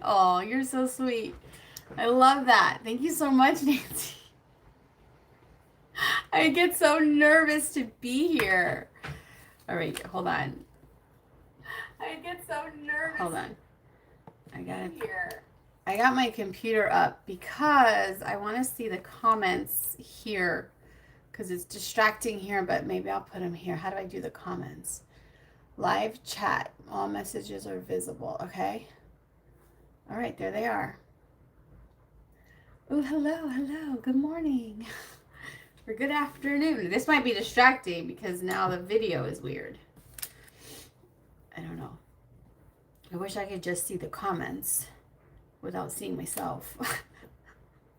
Oh, you're so sweet. I love that. Thank you so much, Nancy. I get so nervous to be here. All right, hold on. I get so nervous. Hold on. I got my computer up because I want to see the comments here because it's distracting here, but maybe I'll put them here. How do I do the comments? Live chat. All messages are visible. Okay. All right, there they are. Oh, hello. Good morning. Or good afternoon. This might be distracting because now the video is weird. I don't know. I wish I could just see the comments without seeing myself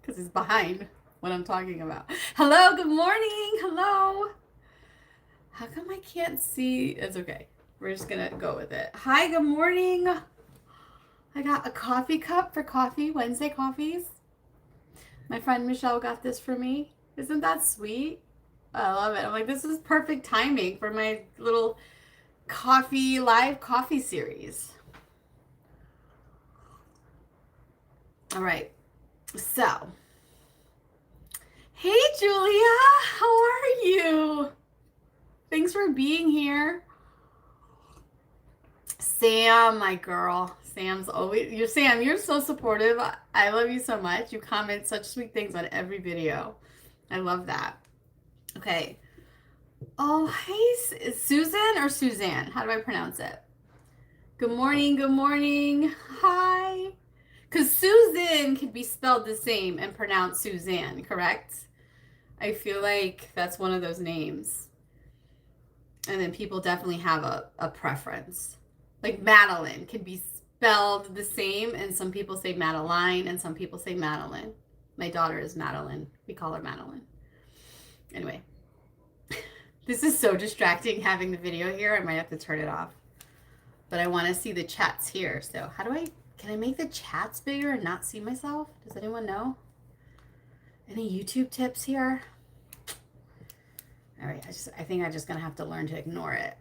because it's behind what I'm talking about. Hello, good morning. Hello. How come I can't see? It's okay. We're just going to go with it. Hi, good morning. I got a coffee cup for coffee, Wednesday coffees. My friend Michelle got this for me. Isn't that sweet? I love it. I'm like, this is perfect timing for my little live coffee series. All right. So, hey, Julia. How are you? Thanks for being here. Sam, my girl. Sam's always, Sam, you're so supportive. I love you so much. You comment such sweet things on every video. I love that. Okay. Oh, hey, Susan or Suzanne? How do I pronounce it? Good morning. Good morning. Hi. Because Susan can be spelled the same and pronounced Suzanne, correct? I feel like that's one of those names. And then people definitely have a preference. Like Madeline can be spelled the same, and some people say Madeline, and some people say Madeline. My daughter is Madeline. We call her Madeline. Anyway, this is so distracting having the video here. I might have to turn it off. But I want to see the chats here. So can I make the chats bigger and not see myself? Does anyone know? Any YouTube tips here? All right, I think I'm just going to have to learn to ignore it.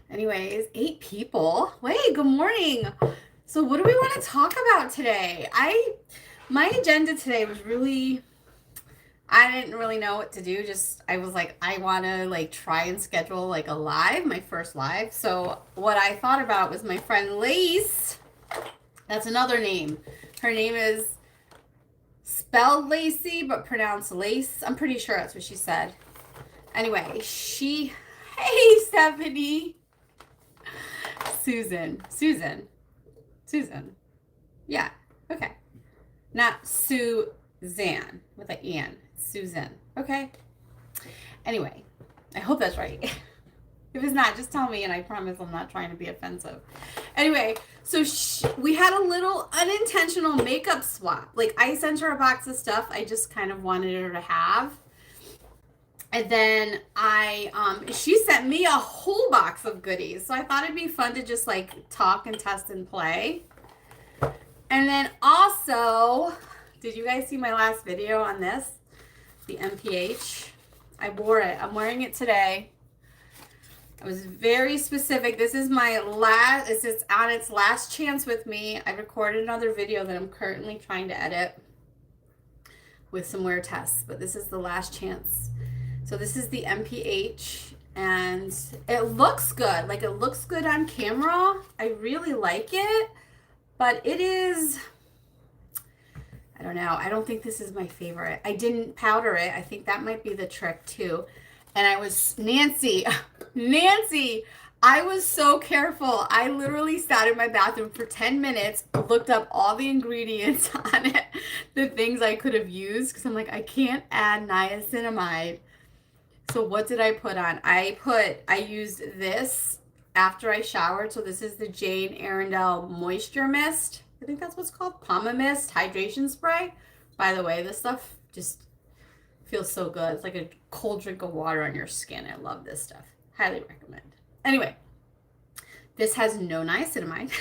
Anyways, 8 people. Wait, good morning. So what do we want to talk about today? My agenda today was really, I didn't really know what to do. I was like, I want to try and schedule a live, my first live. So what I thought about was my friend Lace. That's another name. Her name is spelled Lacey, but pronounced Lace. I'm pretty sure that's what she said. Anyway, hey, Stephanie. Susan. Yeah, okay. Not Suzanne with an E-N. Susan. Okay. Anyway, I hope that's right. If it's not, just tell me, and I promise I'm not trying to be offensive. Anyway, so we had a little unintentional makeup swap. I sent her a box of stuff I just kind of wanted her to have. And then she sent me a whole box of goodies. So I thought it'd be fun to just talk and test and play. And then also, did you guys see my last video on this? The MPH. I wore it. I'm wearing it today. I was very specific. This is my last, it's on its last chance with me. I recorded another video that I'm currently trying to edit with some wear tests, but this is the last chance. So this is the MPH, and it looks good. It looks good on camera. I really like it, but it is, I don't know. I don't think this is my favorite. I didn't powder it. I think that might be the trick too. And Nancy, I was so careful. I literally sat in my bathroom for 10 minutes, looked up all the ingredients on it, the things I could have used, because I'm like, I can't add niacinamide. So what did I put on? I used this after I showered. So this is the Jane Arundel Moisture Mist. I think that's what's called. Pama Mist Hydration Spray. By the way, this stuff just feels so good. It's like a cold drink of water on your skin. I love this stuff. Highly recommend. Anyway, this has no niacinamide.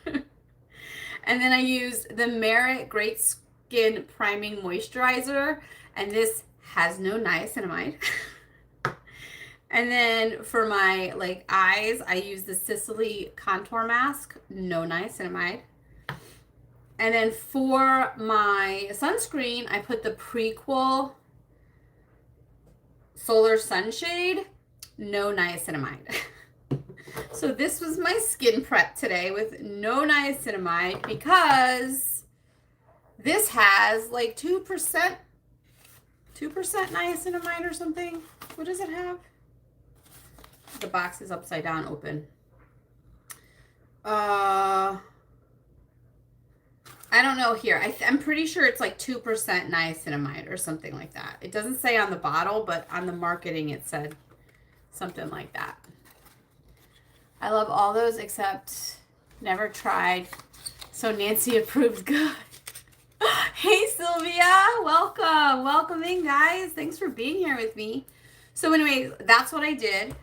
And then I used the Merit Great Skin Priming Moisturizer. And this has no niacinamide. And then for my eyes, I use the Sicily Contour Mask, no niacinamide. And then for my sunscreen, I put the Prequel Solar Sunshade, no niacinamide. So this was my skin prep today with no niacinamide because this has like 2% niacinamide or something. What does it have? The box is upside down open. I don't know here. I'm pretty sure it's like 2% niacinamide or something like that. It doesn't say on the bottle, but on the marketing it said something like that. I love all those except never tried. So Nancy approved good. Hey Sylvia, welcome. Welcome in, guys. Thanks for being here with me. So anyway, that's what I did.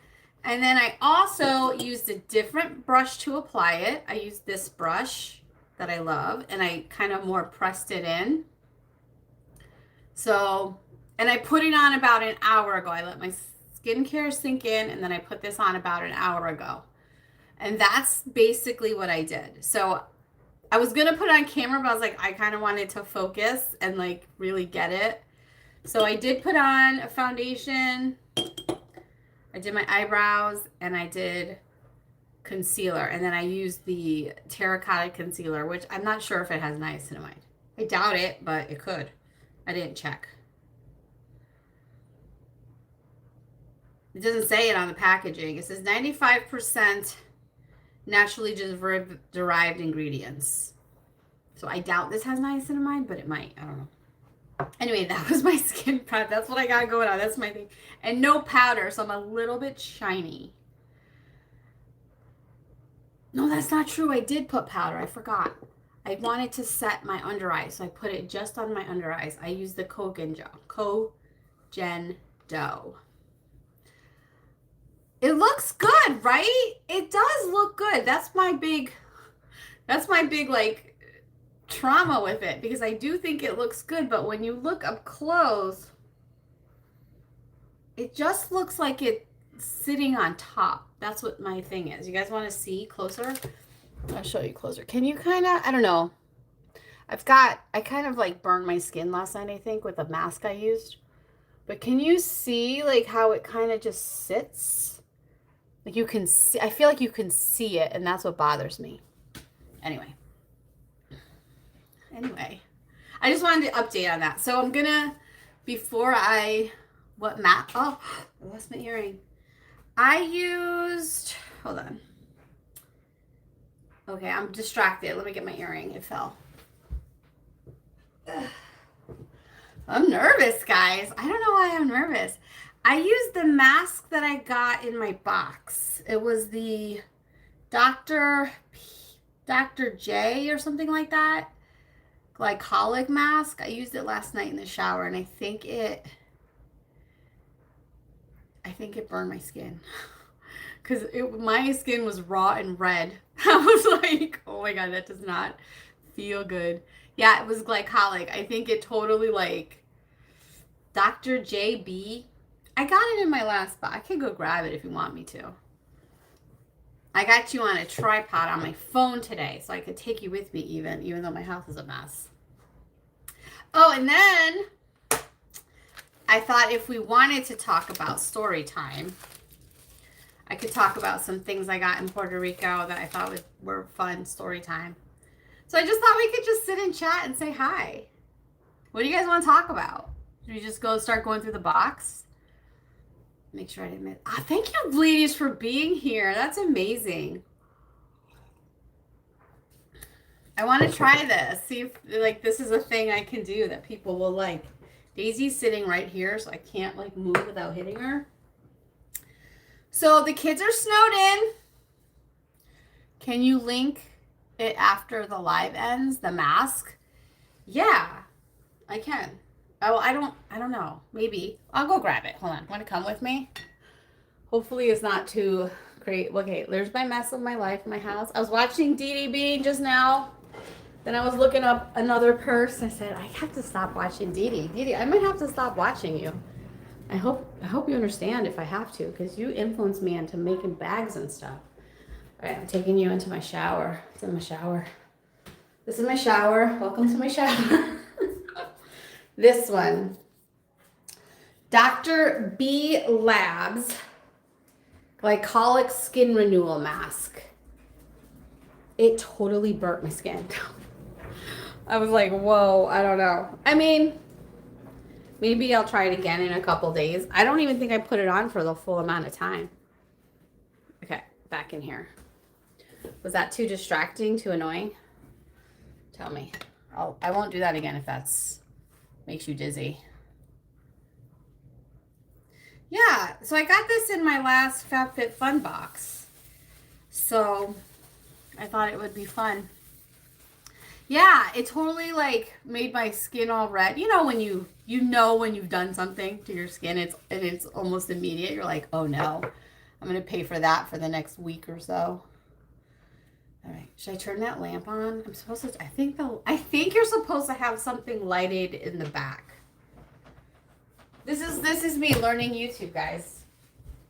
And then I also used a different brush to apply it. I used this brush that I love, and I kind of more pressed it in. So, and I put it on about an hour ago. I let my skincare sink in, and then I put this on about an hour ago. And that's basically what I did. So I was going to put it on camera, but I was like, I kind of wanted to focus and like really get it. So I did put on a foundation. I did my eyebrows and I did concealer. And then I used the terracotta concealer, which I'm not sure if it has niacinamide. I doubt it, but it could. I didn't check. It doesn't say it on the packaging. It says 95% naturally derived ingredients. So I doubt this has niacinamide, but it might. I don't know. Anyway, that was my skin prep. That's what I got going on. That's my thing. And no powder, so I'm a little bit shiny. No, that's not true. I did put powder. I forgot. I wanted to set my under eyes, so I put it just on my under eyes. I used the Kogen Dough. It looks good, right? It does look good. That's my big like trauma with it, because I do think it looks good, but when you look up close, it just looks like it's sitting on top. That's what my thing is. You guys want to see closer? I'll show you closer. Can you kind of, I don't know. I kind of like burned my skin last night, I think, with a mask I used. But can you see like how it kind of just sits? Like you can see, I feel like you can see it, and that's what bothers me. Anyway, I just wanted to update on that. So I'm gonna, before I, oh, I lost my earring. I used, hold on. Okay, I'm distracted. Let me get my earring. It fell. Ugh. I'm nervous, guys. I don't know why I'm nervous. I used the mask that I got in my box. It was the Dr. J or something like that. Glycolic mask. I used it last night in the shower, and I think it burned my skin. Because my skin was raw and red. I was like, oh my God, that does not feel good. Yeah, it was glycolic. I think it totally like Dr. JB. I got it in my last spot. I can go grab it if you want me to. I got you on a tripod on my phone today, so I could take you with me even though my house is a mess. Oh, and then I thought if we wanted to talk about story time, I could talk about some things I got in Puerto Rico that I thought were fun story time. So I just thought we could just sit and chat and say hi. What do you guys want to talk about? Should we just start going through the box? Make sure I didn't miss. Oh, thank you, ladies, for being here. That's amazing. I want to try this. See if like this is a thing I can do that people will like. Daisy's sitting right here, so I can't like move without hitting her. So the kids are snowed in. Can you link it after the live ends, the mask? Yeah, I can. Oh, I don't know. Maybe. I'll go grab it. Hold on. Want to come with me? Hopefully it's not too great. Okay, there's my mess of my life, my house. I was watching DDB just now. Then I was looking up another purse. I said, I have to stop watching Didi. I might have to stop watching you. I hope you understand if I have to, because you influence me into making bags and stuff. All right, I'm taking you into my shower. It's in my shower. This is my shower. Welcome to my shower. This one. Dr. B Labs Glycolic Skin Renewal Mask. It totally burnt my skin. I was like, whoa, I don't know. I mean, maybe I'll try it again in a couple days. I don't even think I put it on for the full amount of time. Okay, back in here. Was that too distracting, too annoying? Tell me. I won't do that again if that's makes you dizzy. Yeah, so I got this in my last FabFitFun box. So I thought it would be fun. Yeah, it totally like made my skin all red. You know when when you've done something to your skin, it's almost immediate. You're like, oh no, I'm gonna pay for that for the next week or so. All right, should I turn that lamp on? I'm supposed to. I think you're supposed to have something lighted in the back. This is me learning YouTube, guys.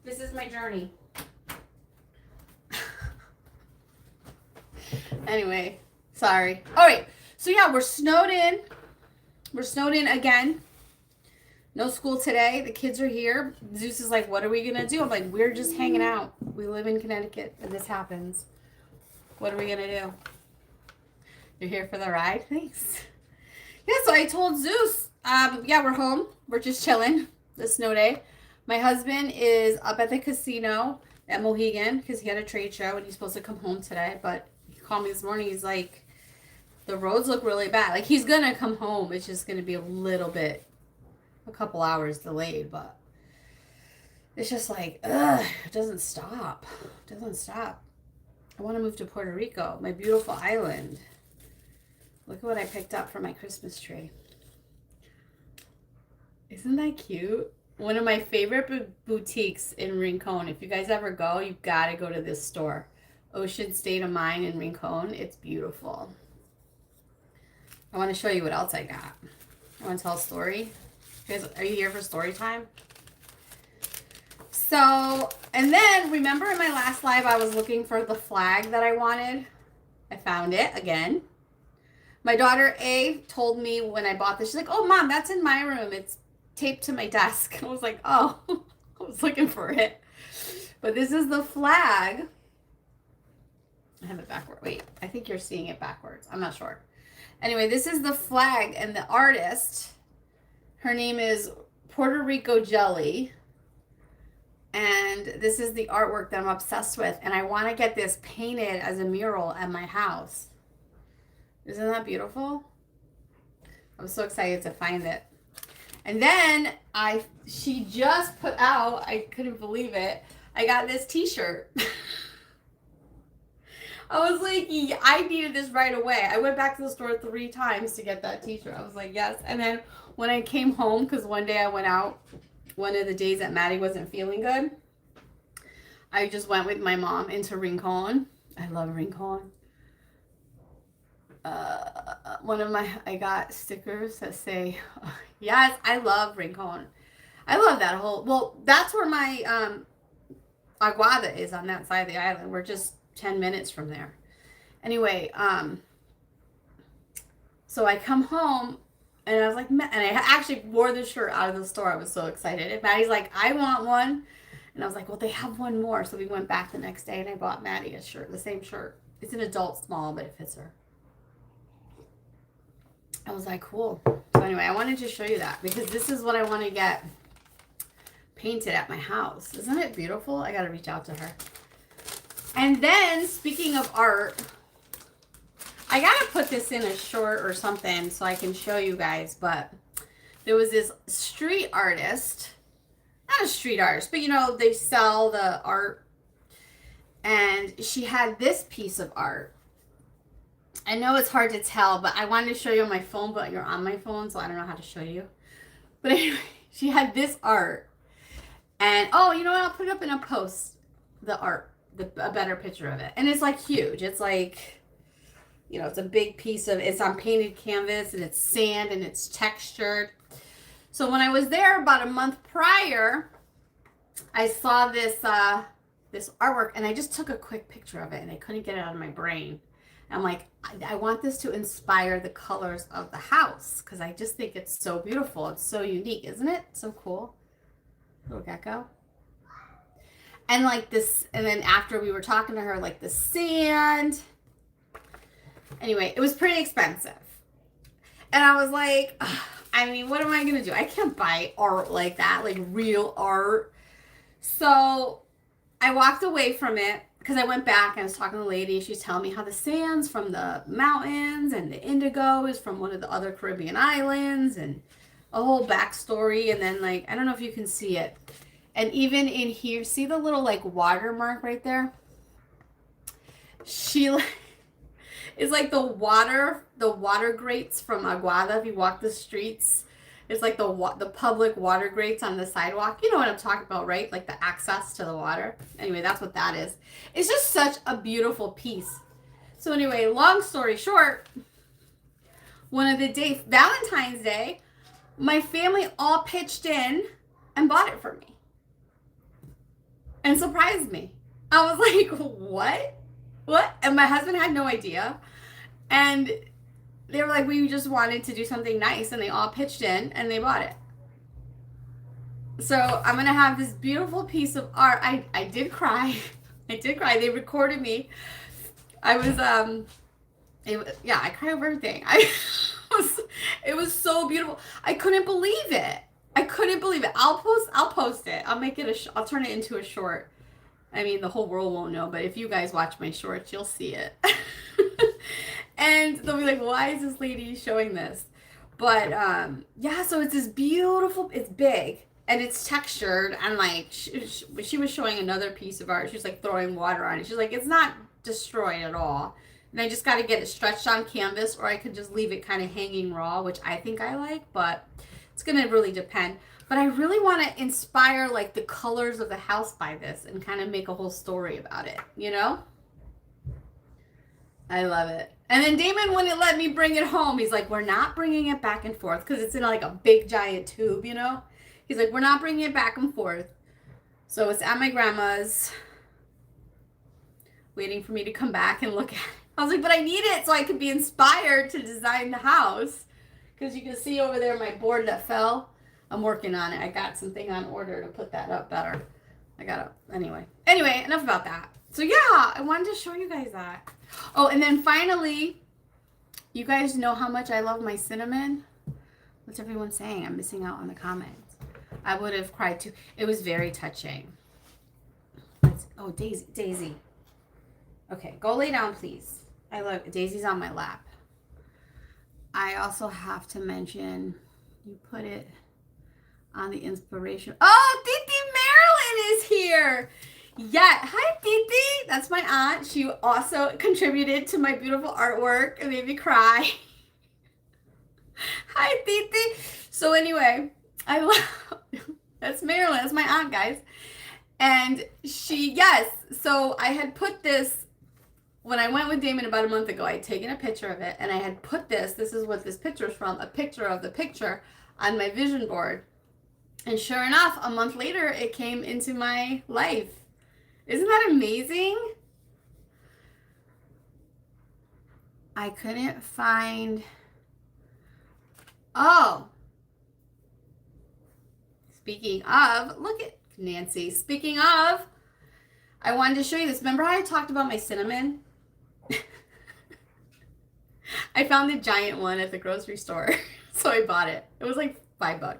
This is my journey. Anyway, sorry. All right, so yeah, we're snowed in. We're snowed in again. No school today. The kids are here. Zeus is like, what are we gonna do? I'm like, we're just hanging out. We live in Connecticut, and this happens. What are we gonna do? You're here for the ride? Thanks. Yeah, so I told Zeus, yeah, we're home. We're just chilling this snow day. My husband is up at the casino at Mohegan because he had a trade show and he's supposed to come home today. But he called me this morning. He's like, the roads look really bad. Like, he's going to come home. It's just going to be a couple hours delayed. But it's just like, ugh, it doesn't stop. It doesn't stop. I want to move to Puerto Rico, my beautiful island. Look at what I picked up for my Christmas tree. Isn't that cute? One of my favorite boutiques in Rincon. If you guys ever go, you've got to go to this store. Ocean State of Mind in Rincon. It's beautiful. I want to show you what else I got. I want to tell a story. You guys, are you here for story time? So, and then remember in my last live, I was looking for the flag that I wanted. I found it again. My daughter A told me when I bought this, she's like, oh, Mom, that's in my room. It's taped to my desk. And I was like, oh, I was looking for it. But this is the flag. I have it backward. Wait, I think you're seeing it backwards. I'm not sure. Anyway, this is the flag and the artist. Her name is Puerto Rico Jelly. And this is the artwork that I'm obsessed with. And I want to get this painted as a mural at my house. Isn't that beautiful? I'm so excited to find it. And then she just put out, I couldn't believe it, I got this t-shirt. I was like, yeah, I needed this right away. I went back to the store 3 times to get that t-shirt. I was like, yes. And then when I came home, because one day I went out, one of the days that Maddie wasn't feeling good, I just went with my mom into Rincon. I love Rincon. I got stickers that say, yes, I love Rincon. I love that well, that's where my Aguada is, on that side of the island. We're just 10 minutes from there. Anyway, so I come home and I was like, and I actually wore this shirt out of the store. I was so excited. And Maddie's like, I want one. And I was like, well, they have one more. So we went back the next day and I bought Maddie a shirt, the same shirt. It's an adult small, but it fits her. I was like, cool. So anyway, I wanted to show you that because this is what I want to get painted at my house. Isn't it beautiful? I got to reach out to her. And then, speaking of art, I got to put this in a short or something so I can show you guys, but there was this street artist, not a street artist, but you know, they sell the art, and she had this piece of art. I know it's hard to tell, but I wanted to show you on my phone, but you're on my phone, so I don't know how to show you. But anyway, she had this art. And, oh, you know what? I'll put it up in a post, the art, a better picture of it. And it's, like, huge. It's, like, you know, it's a big piece of, it's on painted canvas, and it's sand, and it's textured. So when I was there about a month prior, I saw this, this artwork, and I just took a quick picture of it, and I couldn't get it out of my brain. I'm like, I want this to inspire the colors of the house because I just think it's so beautiful. It's so unique, isn't it? So cool. Little gecko. And like this, and then after we were talking to her, like the sand. Anyway, it was pretty expensive. And I was like, ugh, I mean, what am I going to do? I can't buy art like that, like real art. So I walked away from it because I went back and I was talking to the lady. She's telling me how the sand's from the mountains and the indigo is from one of the other Caribbean islands and a whole backstory. And then, like, I don't know if you can see it. And even in here, see the little, like, watermark right there? She is like the water grates from Aguada. If you walk the streets, it's like the public water grates on the sidewalk. You know what I'm talking about, right? Like the access to the water. Anyway, that's what that is. It's just such a beautiful piece. So anyway, long story short, one of the days, Valentine's Day, my family all pitched in and bought it for me. And surprised me. I was like, what? What? And my husband had no idea. And they were like, we just wanted to do something nice. And they all pitched in and they bought it. So I'm going to have this beautiful piece of art. I did cry. I did cry. They recorded me. I was, I cried over everything. It was so beautiful. I couldn't believe it. I couldn't believe it. I'll post it. I'll make it I'll turn it into a short. I mean, the whole world won't know, but if you guys watch my shorts, you'll see it. And they'll be like, why is this lady showing this? But, yeah, so it's this beautiful, it's big, and it's textured, and, like, she was showing another piece of art. She was, like, throwing water on it. She's like, it's not destroyed at all. And I just got to get it stretched on canvas, or I could just leave it kind of hanging raw, which I think I like, but it's going to really depend. But I really want to inspire, like, the colors of the house by this and kind of make a whole story about it, you know? I love it. And then Damon wouldn't let me bring it home. He's like, we're not bringing it back and forth because it's in, like, a big, giant tube, you know? He's like, we're not bringing it back and forth. So it's at my grandma's, waiting for me to come back and look at it. I was like, but I need it so I could be inspired to design the house. Because you can see over there my board that fell. I'm working on it. I got something on order to put that up better. Anyway, enough about that. So yeah, I wanted to show you guys that. Oh, and then finally, you guys know how much I love my cinnamon. What's everyone saying? I'm missing out on the comments. I would have cried too. It was very touching. Oh, Daisy. Okay, go lay down, please. I love Daisy's on my lap. I also have to mention, you put it on the inspiration. Oh, Titi Marilyn is here. Yeah, hi Titi. That's my aunt. She also contributed to my beautiful artwork and made me cry. Hi Titi. So anyway, that's Marilyn. That's my aunt, guys. And so I had put this, when I went with Damon about a month ago, I had taken a picture of it and I had put this is what this picture is from, a picture of the picture on my vision board. And sure enough, a month later, it came into my life. Isn't that amazing? I couldn't find, speaking of, look at Nancy. Speaking of, I wanted to show you this. Remember how I talked about my cinnamon? I found the giant one at the grocery store, so I bought it. It was like $5.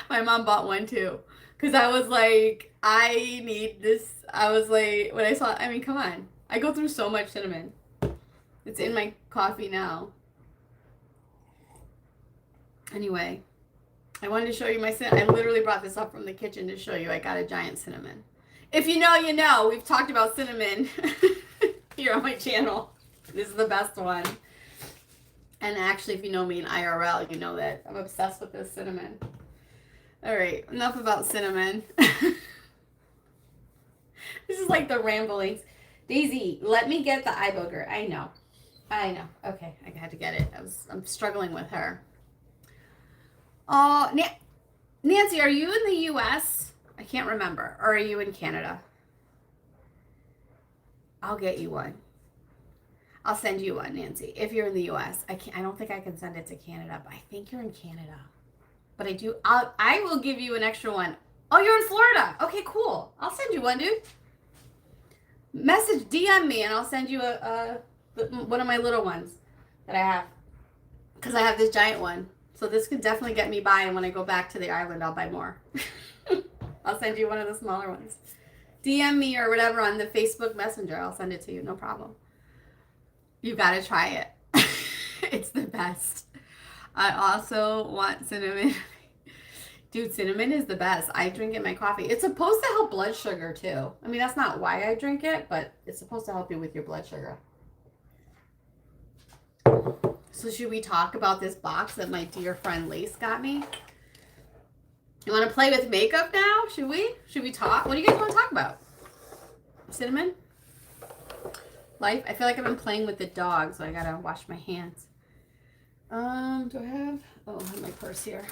My mom bought one too, because I was like, I need this. I was like, when I saw, I mean, come on. I go through so much cinnamon. It's in my coffee now. Anyway, I wanted to show you my cinnamon. I literally brought this up from the kitchen to show you I got a giant cinnamon. If you know, you know. We've talked about cinnamon here on my channel. This is the best one. And actually, if you know me in IRL, you know that I'm obsessed with this cinnamon. All right, enough about cinnamon. This is like the ramblings. Daisy, let me get the eye booger. I know. Okay, I had to get it. I'm struggling with her. Oh, Nancy, are you in the U.S.? I can't remember. Or are you in Canada? I'll get you one. I'll send you one, Nancy. If you're in the U.S., I don't think I can send it to Canada, but I think you're in Canada. But I will give you an extra one. Oh, you're in Florida. Okay, cool. I'll send you one, dude. DM me, and I'll send you one of my little ones that I have. Because I have this giant one. So this could definitely get me by, and when I go back to the island, I'll buy more. I'll send you one of the smaller ones. DM me or whatever on the Facebook Messenger. I'll send it to you. No problem. You got to try it. It's the best. I also want cinnamon. Dude, cinnamon is the best. I drink it in my coffee. It's supposed to help blood sugar, too. I mean, that's not why I drink it, but it's supposed to help you with your blood sugar. So should we talk about this box that my dear friend Lace got me? You want to play with makeup now? Should we? Should we talk? What do you guys want to talk about? Cinnamon? Life? I feel like I've been playing with the dog, so I gotta wash my hands. Do I have? Oh, I have my purse here.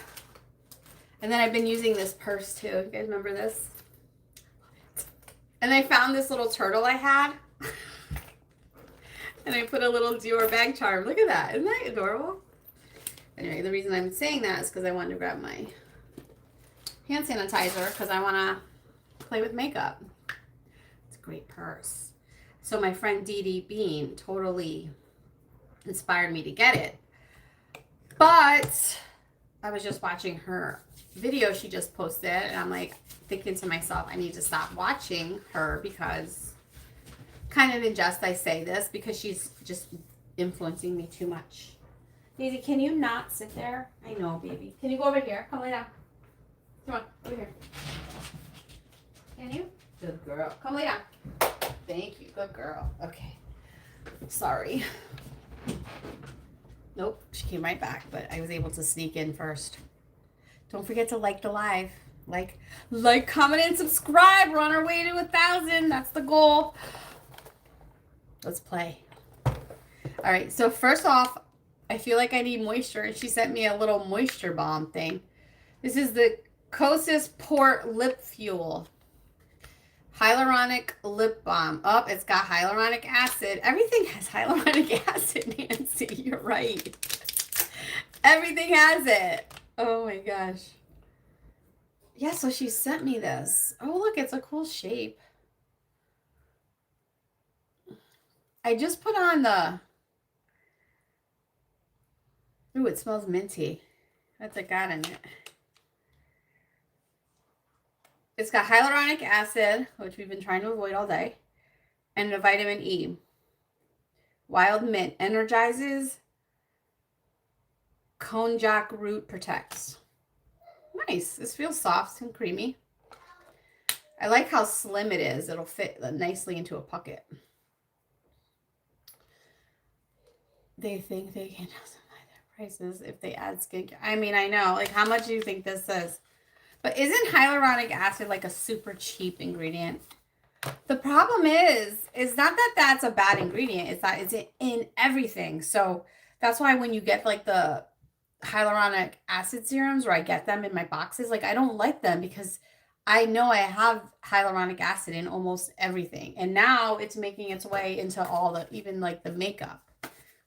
And then I've been using this purse too. You guys remember this? And I found this little turtle I had. And I put a little Dior bag charm. Look at that. Isn't that adorable? Anyway, the reason I'm saying that is because I wanted to grab my hand sanitizer because I want to play with makeup. It's a great purse. So my friend Dee Dee Bean totally inspired me to get it. But I was just watching her video she just posted, and I'm like thinking to myself, I need to stop watching her because kind of in jest I say this because she's just influencing me too much. Daisy, can you not sit there? I know, baby. Can you go over here? Come lay down. Come on, over here. Can you? Good girl. Come lay down. Thank you. Good girl. Okay. Sorry. Nope, she came right back, but I was able to sneak in first. Don't forget to like the live. Like, comment, and subscribe. We're on our way to 1,000. That's the goal. Let's play. All right, so first off, I feel like I need moisture, and she sent me a little moisture bomb thing. This is the Kosas Port Lip Fuel. Hyaluronic lip balm. Oh, it's got hyaluronic acid. Everything has hyaluronic acid, Nancy. You're right. Everything has it. Oh my gosh. Yeah, so she sent me this. Oh, look, it's a cool shape. I just put on the... Ooh, it smells minty. What's it got in it? It's got hyaluronic acid, which we've been trying to avoid all day, and a vitamin E. Wild mint energizes. Konjac root protects. Nice. This feels soft and creamy. I like how slim it is. It'll fit nicely into a pocket. They think they can justify their prices if they add skincare. I mean, I know. Like, how much do you think this is? But isn't hyaluronic acid like a super cheap ingredient? The problem is not that that's a bad ingredient. It's that it's in everything. So that's why when you get like the hyaluronic acid serums, or I get them in my boxes, like I don't like them because I know I have hyaluronic acid in almost everything. And now it's making its way into all the, even like the makeup.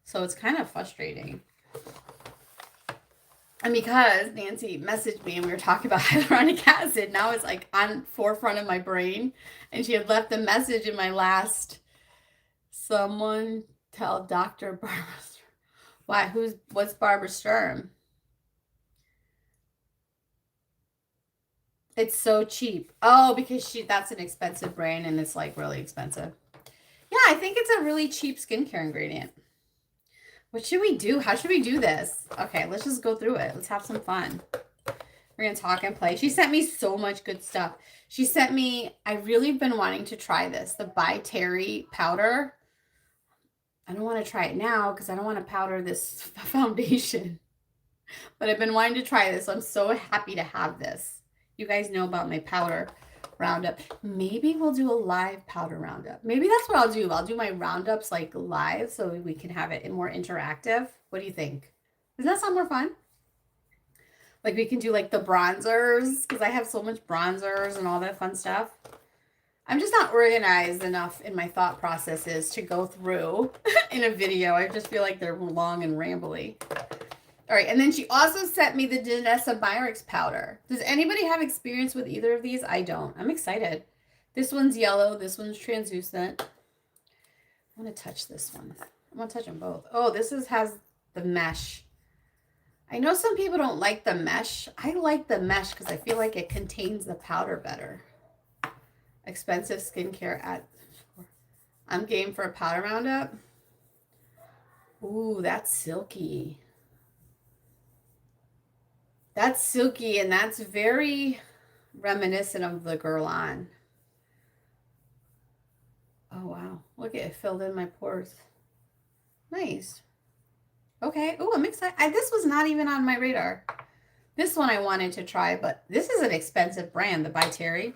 So it's kind of frustrating. And because Nancy messaged me and we were talking about hyaluronic acid, now it's like on forefront of my brain. And she had left a message in my last, someone tell Dr. Barbara Sturm. Why? What's Barbara Sturm? It's so cheap. Oh, because that's an expensive brand and it's like really expensive. Yeah, I think it's a really cheap skincare ingredient. What should we do? How should we do this? Okay, let's just go through it. Let's have some fun. We're going to talk and play. She sent me so much good stuff. She sent me, I really been wanting to try this, the By Terry powder. I don't want to try it now because I don't want to powder this foundation. But I've been wanting to try this. So I'm so happy to have this. You guys know about my powder roundup. Maybe we'll do a live powder roundup. Maybe that's what I'll do. I'll do my roundups like live so we can have it more interactive. What do you think? Doesn't that sound more fun? Like we can do like the bronzers because I have so much bronzers and all that fun stuff. I'm just not organized enough in my thought processes to go through in a video. I just feel like they're long and rambly. All right, and then she also sent me the Danessa Myricks powder. Does anybody have experience with either of these? I don't. I'm excited. This one's yellow. This one's translucent. I want to touch this one. I want to touch them both. Oh, this has the mesh. I know some people don't like the mesh. I like the mesh because I feel like it contains the powder better. Expensive skincare at... I'm game for a powder roundup. Ooh, that's silky. That's silky, and that's very reminiscent of the Guerlain. Oh, wow. Look at it, filled in my pores. Nice. Okay. Oh, I'm excited. This was not even on my radar. This one I wanted to try, but this is an expensive brand, the By Terry.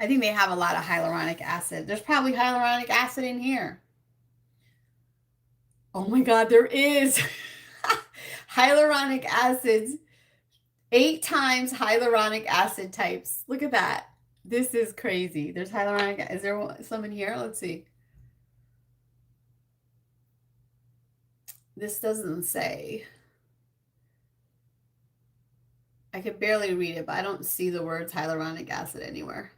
I think they have a lot of hyaluronic acid. There's probably hyaluronic acid in here. Oh my God, there is. Hyaluronic acids. 8 times hyaluronic acid types. Look at that. This is crazy. There's hyaluronic. Is there some in here? Let's see. This doesn't say. I could barely read it, but I don't see the words hyaluronic acid anywhere.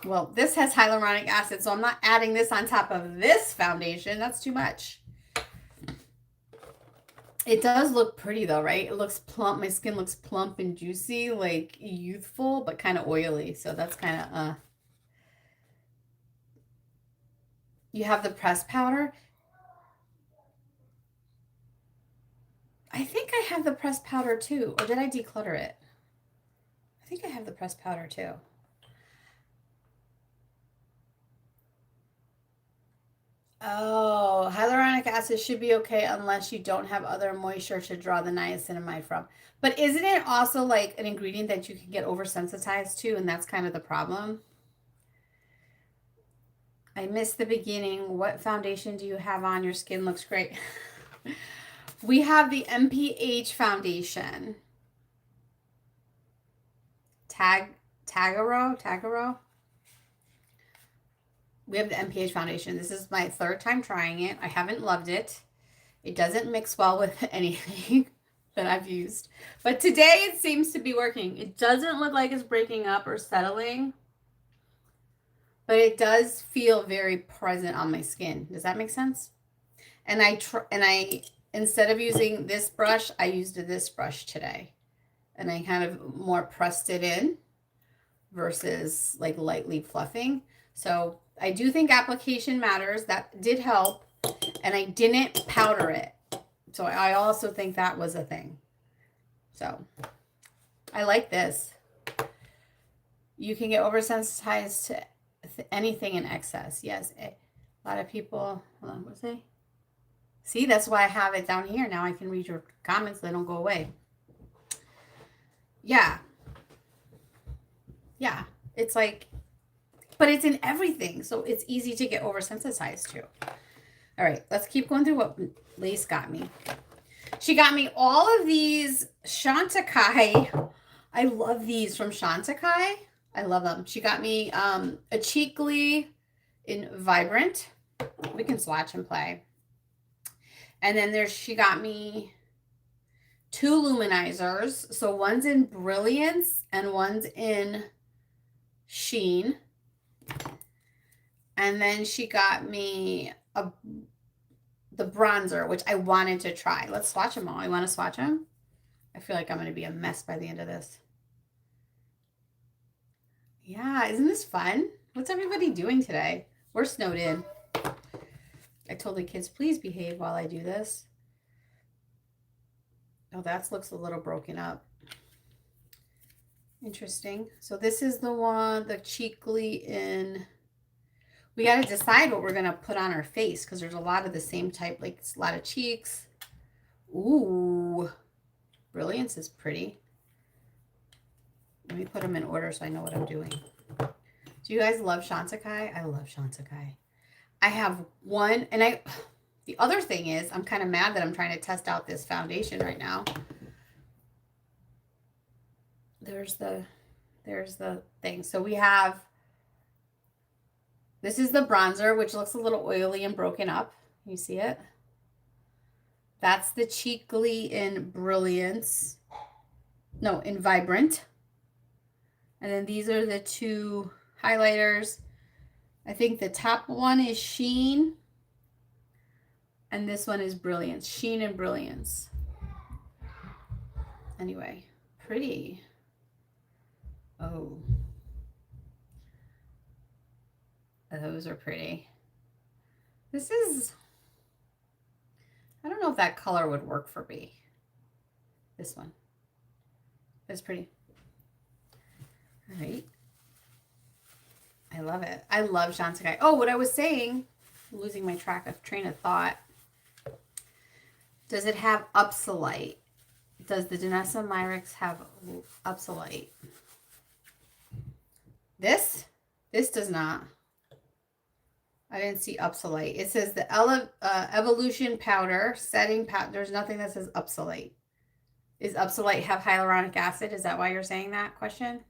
Well, this has hyaluronic acid, so I'm not adding this on top of this foundation. That's too much. It does look pretty though, right? It looks plump. My skin looks plump and juicy, like youthful, but kind of oily. So that's kind of, You have the pressed powder. I think I have the pressed powder too. Or did I declutter it? I think I have the pressed powder too. Oh, hyaluronic acid should be okay unless you don't have other moisture to draw the niacinamide from. But isn't it also like an ingredient that you can get oversensitized to, and that's kind of the problem? I missed the beginning. What foundation do you have on? Your skin looks great. We have the MPH foundation. Tagaro. We have the MPH foundation. This is my 3rd time trying it. I haven't loved it. It doesn't mix well with anything that I've used. But today it seems to be working. It doesn't look like it's breaking up or settling. But it does feel very present on my skin. Does that make sense? And I instead of using this brush, I used this brush today. And I kind of more pressed it in versus like lightly fluffing. So I do think application matters. That did help. And I didn't powder it. So I also think that was a thing. So I like this. You can get oversensitized to anything in excess. Yes. A lot of people, hold on, what's it? See, that's why I have it down here. Now I can read your comments. They don't go away. Yeah. Yeah. It's like, but it's in everything. So it's easy to get oversensitized to. All right. Let's keep going through what Lace got me. She got me all of these Chantecaille. I love these from Chantecaille. I love them. She got me a Cheekly in Vibrant. We can swatch and play. And then she got me 2 luminizers. So one's in Brilliance and one's in Sheen. And then she got me the bronzer, which I wanted to try. Let's swatch them all. You want to swatch them? I feel like I'm going to be a mess by the end of this. Yeah, isn't this fun? What's everybody doing today? We're snowed in. I told the kids, please behave while I do this. Oh, that looks a little broken up. Interesting. So this is the one, the Cheekly in... We got to decide what we're going to put on our face because there's a lot of the same type, like it's a lot of cheeks. Ooh, Brilliance is pretty. Let me put them in order so I know what I'm doing. Do you guys love Chantecaille? I love Chantecaille. I have one, and the other thing is, I'm kind of mad that I'm trying to test out this foundation right now. There's the There's the thing. So we have, this is the bronzer, which looks a little oily and broken up. You see it? That's the Cheekly in Brilliance. No, in Vibrant. And then these are the two highlighters. I think the top one is Sheen. And this one is Brilliance. Sheen and Brilliance. Anyway, pretty. Oh. Those are pretty. This is, I don't know if that color would work for me. This one. It's pretty. All right. I love it. I love Chantecaille. Oh, what I was saying, losing my train of thought. Does it have Upsolite? Does the Danessa Myricks have Upsolite? This does not. I didn't see Upsolite. It says the Evolution Powder, setting powder. There's nothing that says Upsolite. Is Upsolite have hyaluronic acid? Is that why you're saying that question?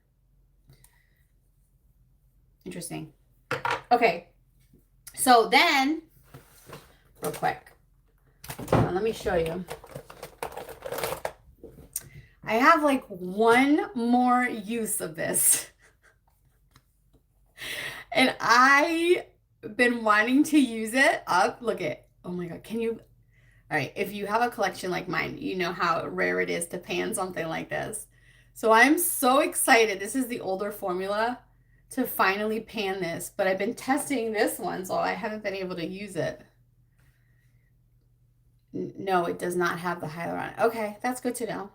Interesting. Okay. So then, real quick, let me show you. I have like one more use of this. And I've been wanting to use it up. Look at, oh my God, can you, all right, if you have a collection like mine, you know how rare it is to pan something like this. So I'm so excited. This is the older formula to finally pan this, but I've been testing this one, so I haven't been able to use it. No, it does not have the hyaluronic. Okay, that's good to know.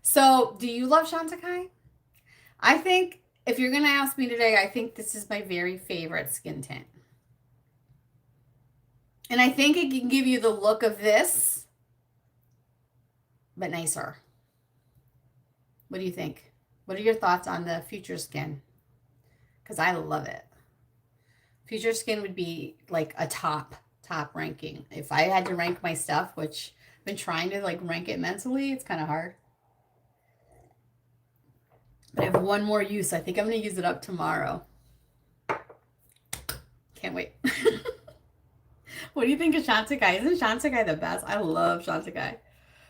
So, do you love Chantecaille? I think, if you're going to ask me today, I think this is my very favorite skin tint. And I think it can give you the look of this, but nicer. What do you think? What are your thoughts on the Future Skin? Because I love it. Future Skin would be like a top ranking. If I had to rank my stuff, which I've been trying to like rank it mentally, it's kind of hard. But I have one more use. I think I'm going to use it up tomorrow. Can't wait. What do you think of Chantecaille? Isn't Chantecaille the best? I love Chantecaille.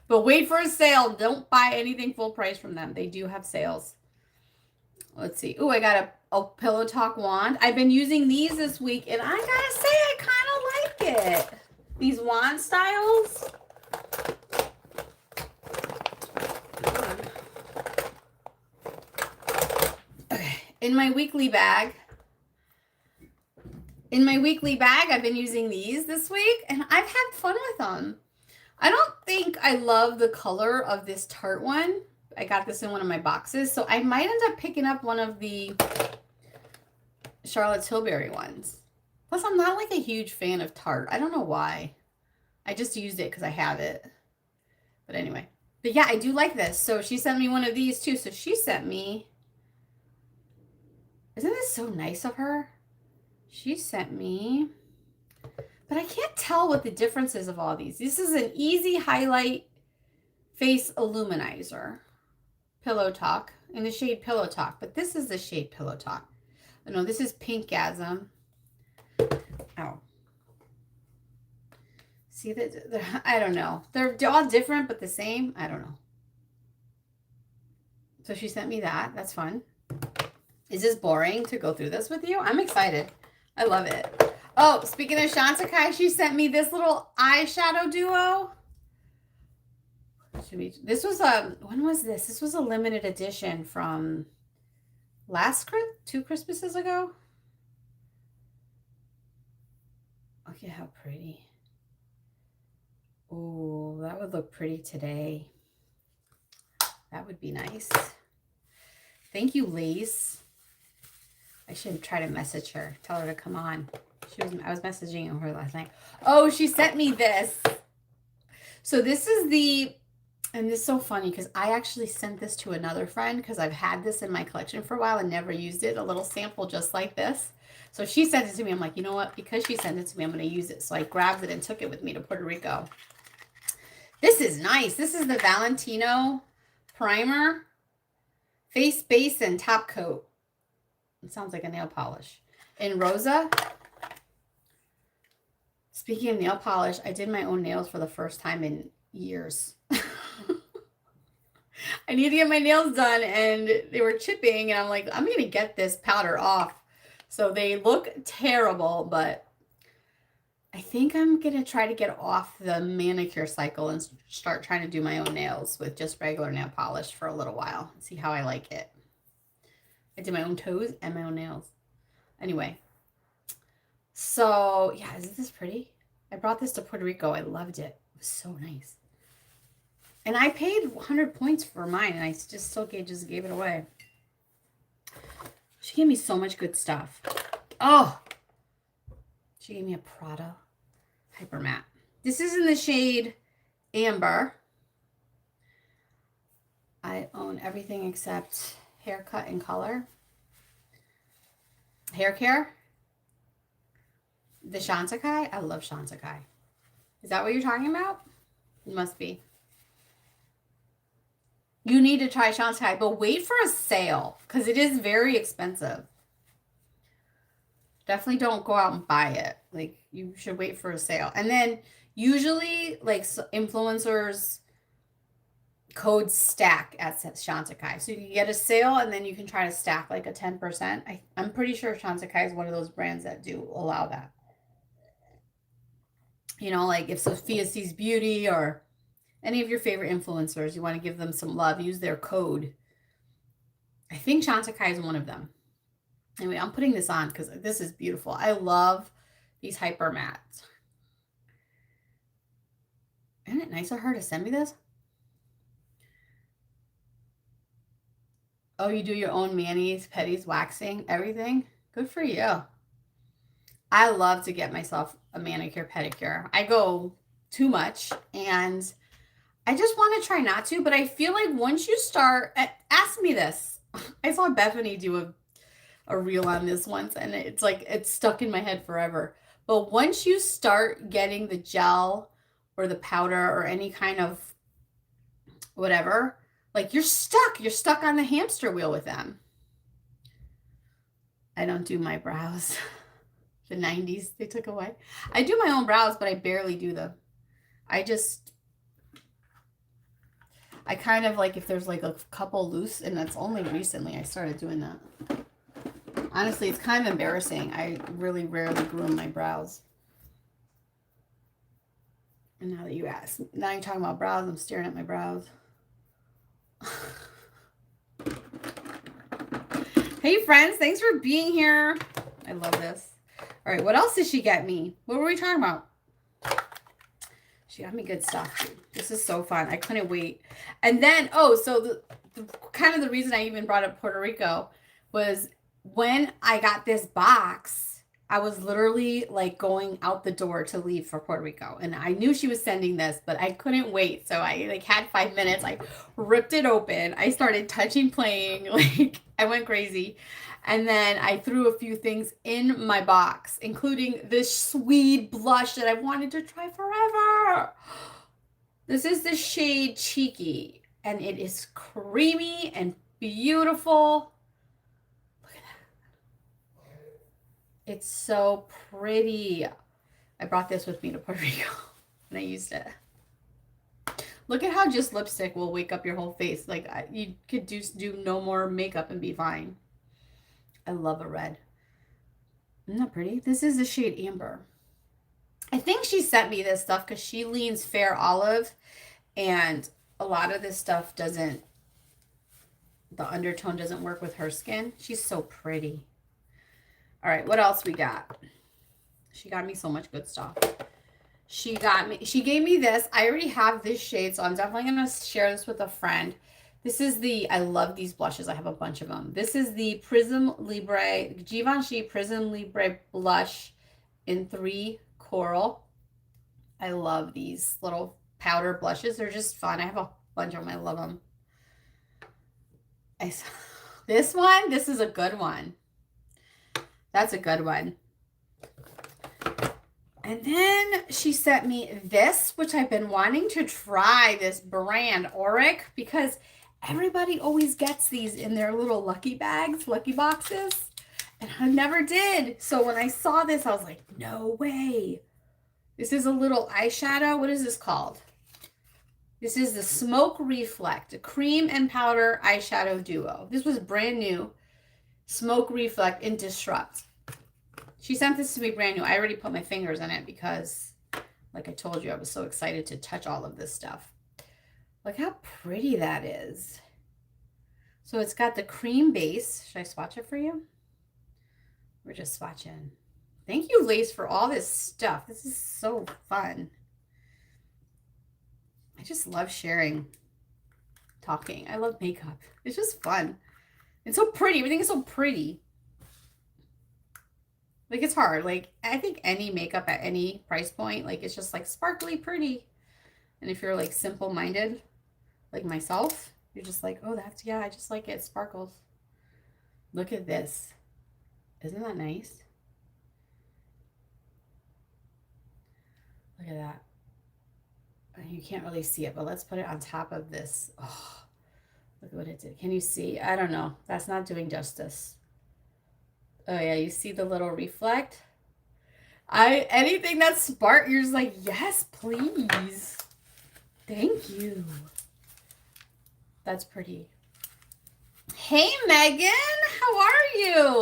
But wait for a sale. Don't buy anything full price from them. They do have sales. Let's see. Oh, I got a Pillow Talk wand. I've been using these this week, and I gotta say, I kind of like it. These wand styles. Okay. In my weekly bag, I've been using these this week, and I've had fun with them. I don't think I love the color of this Tarte one. I got this in one of my boxes, so I might end up picking up one of the Charlotte Tilbury ones. Plus, I'm not like a huge fan of Tarte. I don't know why. I just used it because I have it. But anyway. But yeah, I do like this. So she sent me one of these too. So she sent me... Isn't this so nice of her? She sent me... But I can't tell what the difference is of all these. This is an Easy Highlight Face Illuminizer. Pillow Talk. In the shade Pillow Talk. But this is the shade Pillow Talk. Oh, no, this is Pinkgasm. Oh. See, I don't know. They're all different, but the same. I don't know. So she sent me that. That's fun. Is this boring to go through this with you? I'm excited. I love it. Oh, speaking of Chantecaille, she sent me this little eyeshadow duo. This was when was this? This was a limited edition from two Christmases ago. Look at how pretty. Oh, that would look pretty today. That would be nice. Thank you, Lace. I should try to message her. Tell her to come on. I was messaging her last night. Oh, she sent me this. So this is and this is so funny because I actually sent this to another friend because I've had this in my collection for a while and never used it. A little sample just like this. So she sent it to me. I'm like, you know what? Because she sent it to me, I'm going to use it. So I grabbed it and took it with me to Puerto Rico. This is nice. This is the Valentino primer. Face base and top coat. It sounds like a nail polish. In Rosa. Speaking of nail polish, I did my own nails for the first time in years. I need to get my nails done, and they were chipping, and I'm like, I'm going to get this powder off. So they look terrible, but I think I'm going to try to get off the manicure cycle and start trying to do my own nails with just regular nail polish for a little while. See how I like it. I did my own toes and my own nails. Anyway. So, yeah, isn't this pretty? I brought this to Puerto Rico. I loved it. It was so nice. And I paid 100 points for mine, and I just still just gave it away. She gave me so much good stuff. Oh! She gave me a Prada Hyper Matte. This is in the shade Amber. I own everything except haircut and color. Hair care. The Shantakai? I love Shantakai. Is that what you're talking about? It must be. You need to try Shantakai, but wait for a sale because it is very expensive. Definitely don't go out and buy it. Like, you should wait for a sale. And then usually, like, influencers codes stack at Shantakai. So you can get a sale and then you can try to stack like a 10%. I'm pretty sure Shantakai is one of those brands that do allow that. You know, like if Sophia Sees Beauty or any of your favorite influencers, you want to give them some love, use their code. I think Shantakai is one of them. Anyway, I'm putting this on because this is beautiful. I love these Hyper Mattes. Isn't it nice of her to send me this? Oh, you do your own manis, petties, waxing, everything? Good for you. I love to get myself a manicure, pedicure. I go too much, and I just want to try not to, but I feel like once you start, ask me this. I saw Bethany do a reel on this once, and it's like, it's stuck in my head forever. But once you start getting the gel or the powder or any kind of whatever, like you're stuck on the hamster wheel with them. I don't do my brows. The 90s, they took away. I do my own brows, but I barely do them. I kind of like if there's like a couple loose, and that's only recently I started doing that. Honestly, it's kind of embarrassing. I really rarely groom my brows. And now that you ask, now you're talking about brows, I'm staring at my brows. Hey friends, thanks for being here. I love this. All right, what else did she get me? What were we talking about? She got me good stuff, dude. This is so fun. I couldn't wait. And then, so the kind of the reason I even brought up Puerto Rico was when I got this box, I was literally like going out the door to leave for Puerto Rico. And I knew she was sending this, but I couldn't wait. So I like had 5 minutes, I ripped it open. I started touching, playing, like I went crazy. And then I threw a few things in my box, including this sweet blush that I've wanted to try forever. This is the shade Cheeky, and it is creamy and beautiful. Look at that. It's so pretty. I brought this with me to Puerto Rico, and I used it. Look at how just lipstick will wake up your whole face. Like, you could do no more makeup and be fine. I love a red. Isn't that pretty? This is the shade Amber. I think she sent me this stuff because she leans fair olive, and a lot of this stuff doesn't, the undertone doesn't work with her skin. She's so pretty. All right, what else we got? She got me so much good stuff. She gave me this. I already have this shade, so I'm definitely going to share this with a friend. This is I love these blushes. I have a bunch of them. This is the Prism Libre, Givenchy Prism Libre blush in 3 Coral. I love these little powder blushes. They're just fun. I have a bunch of them. I love them. This is a good one. That's a good one. And then she sent me this, which I've been wanting to try, this brand, Auric, because everybody always gets these in their little lucky bags, lucky boxes. And I never did. So when I saw this, I was like, no way. This is a little eyeshadow. What is this called? This is the Smoke Reflect, a cream and powder eyeshadow duo. This was brand new. Smoke Reflect in Disrupt. She sent this to me brand new. I already put my fingers in it because, like I told you, I was so excited to touch all of this stuff. Look how pretty that is. So it's got the cream base. Should I swatch it for you? We're just swatching. Thank you, Lace, for all this stuff. This is so fun. I just love sharing, talking. I love makeup. It's just fun. It's so pretty. Everything is so pretty. Like, it's hard. Like, I think any makeup at any price point, like, it's just like sparkly pretty. And if you're like simple-minded, like myself, you're just like, oh, that's, yeah, I just like it. Sparkles. Look at this. Isn't that nice? Look at that. You can't really see it, but let's put it on top of this. Oh, look at what it did. Can you see? I don't know. That's not doing justice. Oh yeah, you see the little reflect? Anything that's spark, you're just like, yes, please. Thank you. That's pretty. Hey, Megan, how are you?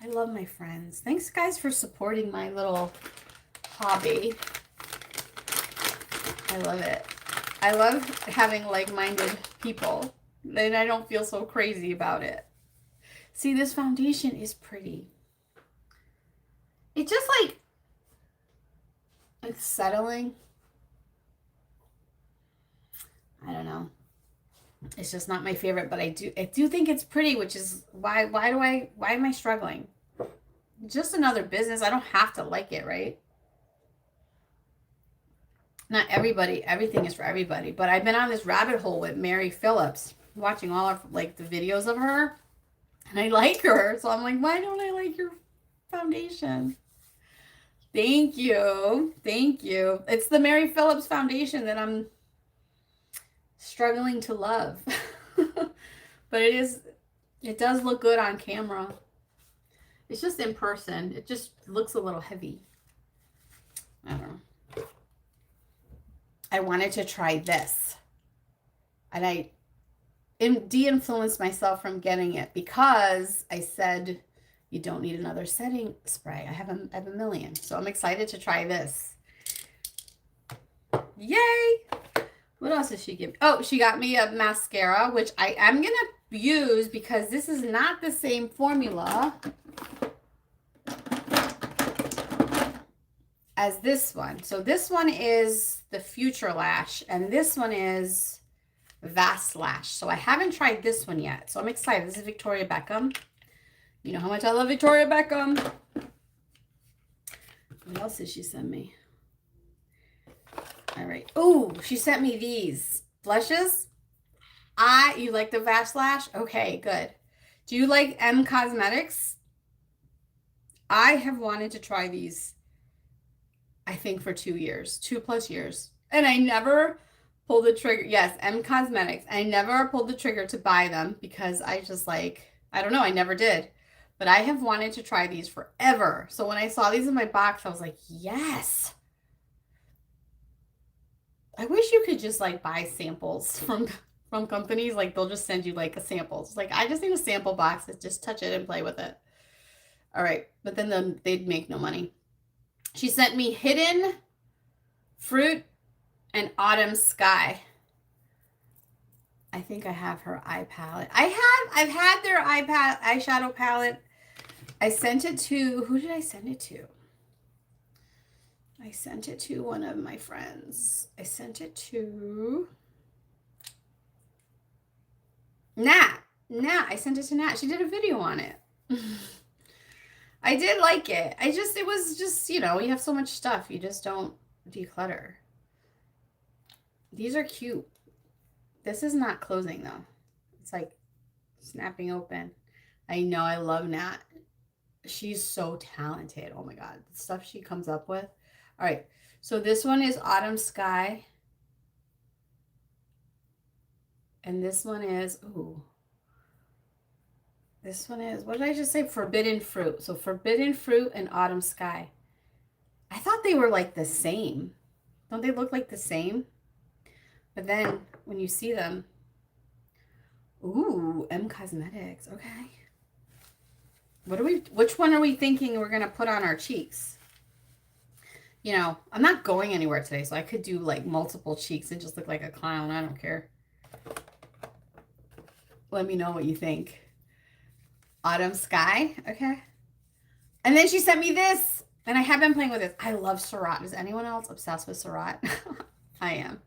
I love my friends. Thanks, guys, for supporting my little hobby. I love it. I love having like-minded people. Then I don't feel so crazy about it. See, this foundation is pretty. It just like, it's settling. I don't know. It's just not my favorite, but I do think it's pretty, which is why am I struggling? Just another business. I don't have to like it, right? Not everybody, everything is for everybody, but I've been on this rabbit hole with Mary Phillips, watching all of like the videos of her, and I like her. So I'm like, why don't I like your foundation? Thank you. Thank you. It's the Mary Phillips foundation that I'm struggling to love. But it does look good on camera. It's just in person. It just looks a little heavy. I don't know. I wanted to try this. And I de-influenced myself from getting it because I said, you don't need another setting spray. I have a million. So I'm excited to try this. Yay! What else did she give me? Oh, she got me a mascara, which I am going to use because this is not the same formula as this one. So this one is the Future Lash, and this one is Vast Lash. So I haven't tried this one yet. So I'm excited. This is Victoria Beckham. You know how much I love Victoria Beckham. What else did she send me? All right. Oh, she sent me these blushes. You like the Vast Lash? Okay, good. Do you like M Cosmetics? I have wanted to try these, I think, for 2 years, 2+ years. And I never pulled the trigger. Yes, M Cosmetics. I never pulled the trigger to buy them because I just like, I don't know, I never did. But I have wanted to try these forever. So when I saw these in my box, I was like, yes. I wish you could just like buy samples from companies. Like they'll just send you like a sample. It's like, I just need a sample box. Just touch it and play with it. All right. But then they'd make no money. She sent me Hidden Fruit and Autumn Sky. I think I have her eye palette. I've had their eyeshadow palette. I sent it to, who did I send it to? I sent it to one of my friends. I sent it to Nat. I sent it to Nat. She did a video on it. I did like it. It was just, you know, you have so much stuff. You just don't declutter. These are cute. This is not closing though. It's like snapping open. I know, I love Nat. She's so talented. Oh my God. The stuff she comes up with. All right. So this one is Autumn Sky. And this one is, ooh. This one is, what did I just say? Forbidden Fruit. So Forbidden Fruit and Autumn Sky. I thought they were like the same. Don't they look like the same? But then when you see them, ooh, M Cosmetics. Okay. Which one are we thinking we're going to put on our cheeks? You know, I'm not going anywhere today, so I could do like multiple cheeks and just look like a clown. I don't care. Let me know what you think. Autumn Sky. Okay. And then she sent me this. And I have been playing with this. I love Surratt. Is anyone else obsessed with Surratt? I am.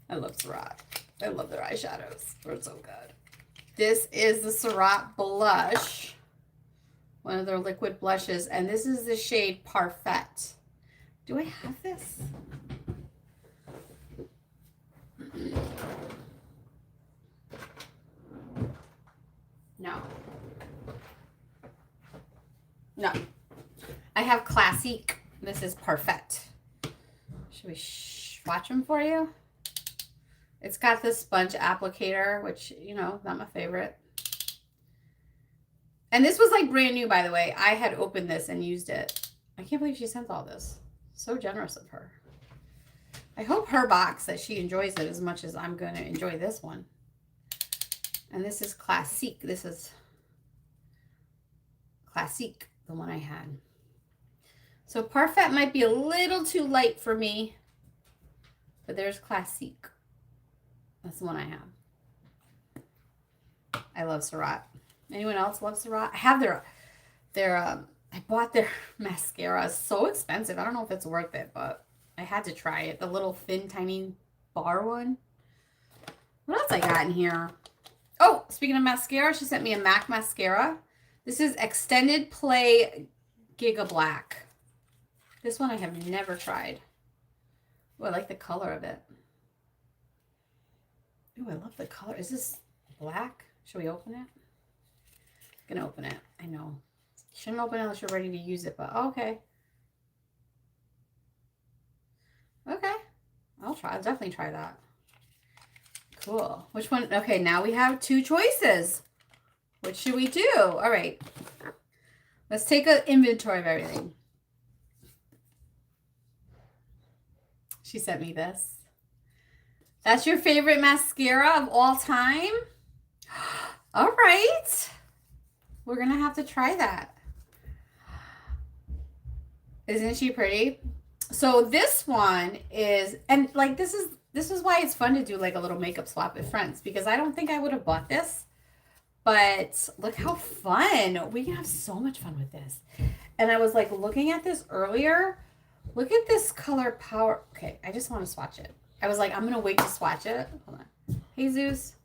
I love Surratt. I love their eyeshadows. They're so good. This is the Surratt blush. One of their liquid blushes. And this is the shade Parfait. Do I have this? No. No. I have Classique. This is Parfait. Should we swatch them for you? It's got this sponge applicator, which, you know, not my favorite. And this was like brand new, by the way. I had opened this and used it. I can't believe she sent all this. So generous of her. I hope her box that she enjoys it as much as I'm going to enjoy this one. And this is Classique. This is Classique, the one I had. So Parfait might be a little too light for me. But there's Classique. That's the one I have. I love Surratt. Anyone else love Surratt? I have I bought their mascara. It's so expensive. I don't know if it's worth it, but I had to try it. The little thin, tiny bar one. What else I got in here? Oh, speaking of mascara, she sent me a MAC mascara. This is Extended Play Giga Black. This one I have never tried. Oh, I like the color of it. Oh, I love the color. Is this black? Should we open it? I'm gonna open it. I know. You shouldn't open it unless you're ready to use it, but okay. Okay. I'll definitely try that. Cool. Which one? Okay, now we have two choices. What should we do? All right. Let's take an inventory of everything. She sent me this. That's your favorite mascara of all time? All right. We're going to have to try that. Isn't she pretty? So this one is, and like this is why it's fun to do like a little makeup swap with friends, because I don't think I would have bought this. But look how fun. We can have so much fun with this. And I was like looking at this earlier. Look at this color power. Okay, I just want to swatch it. I was like, I'm going to wait to swatch it. Hold on. Hey, Zeus.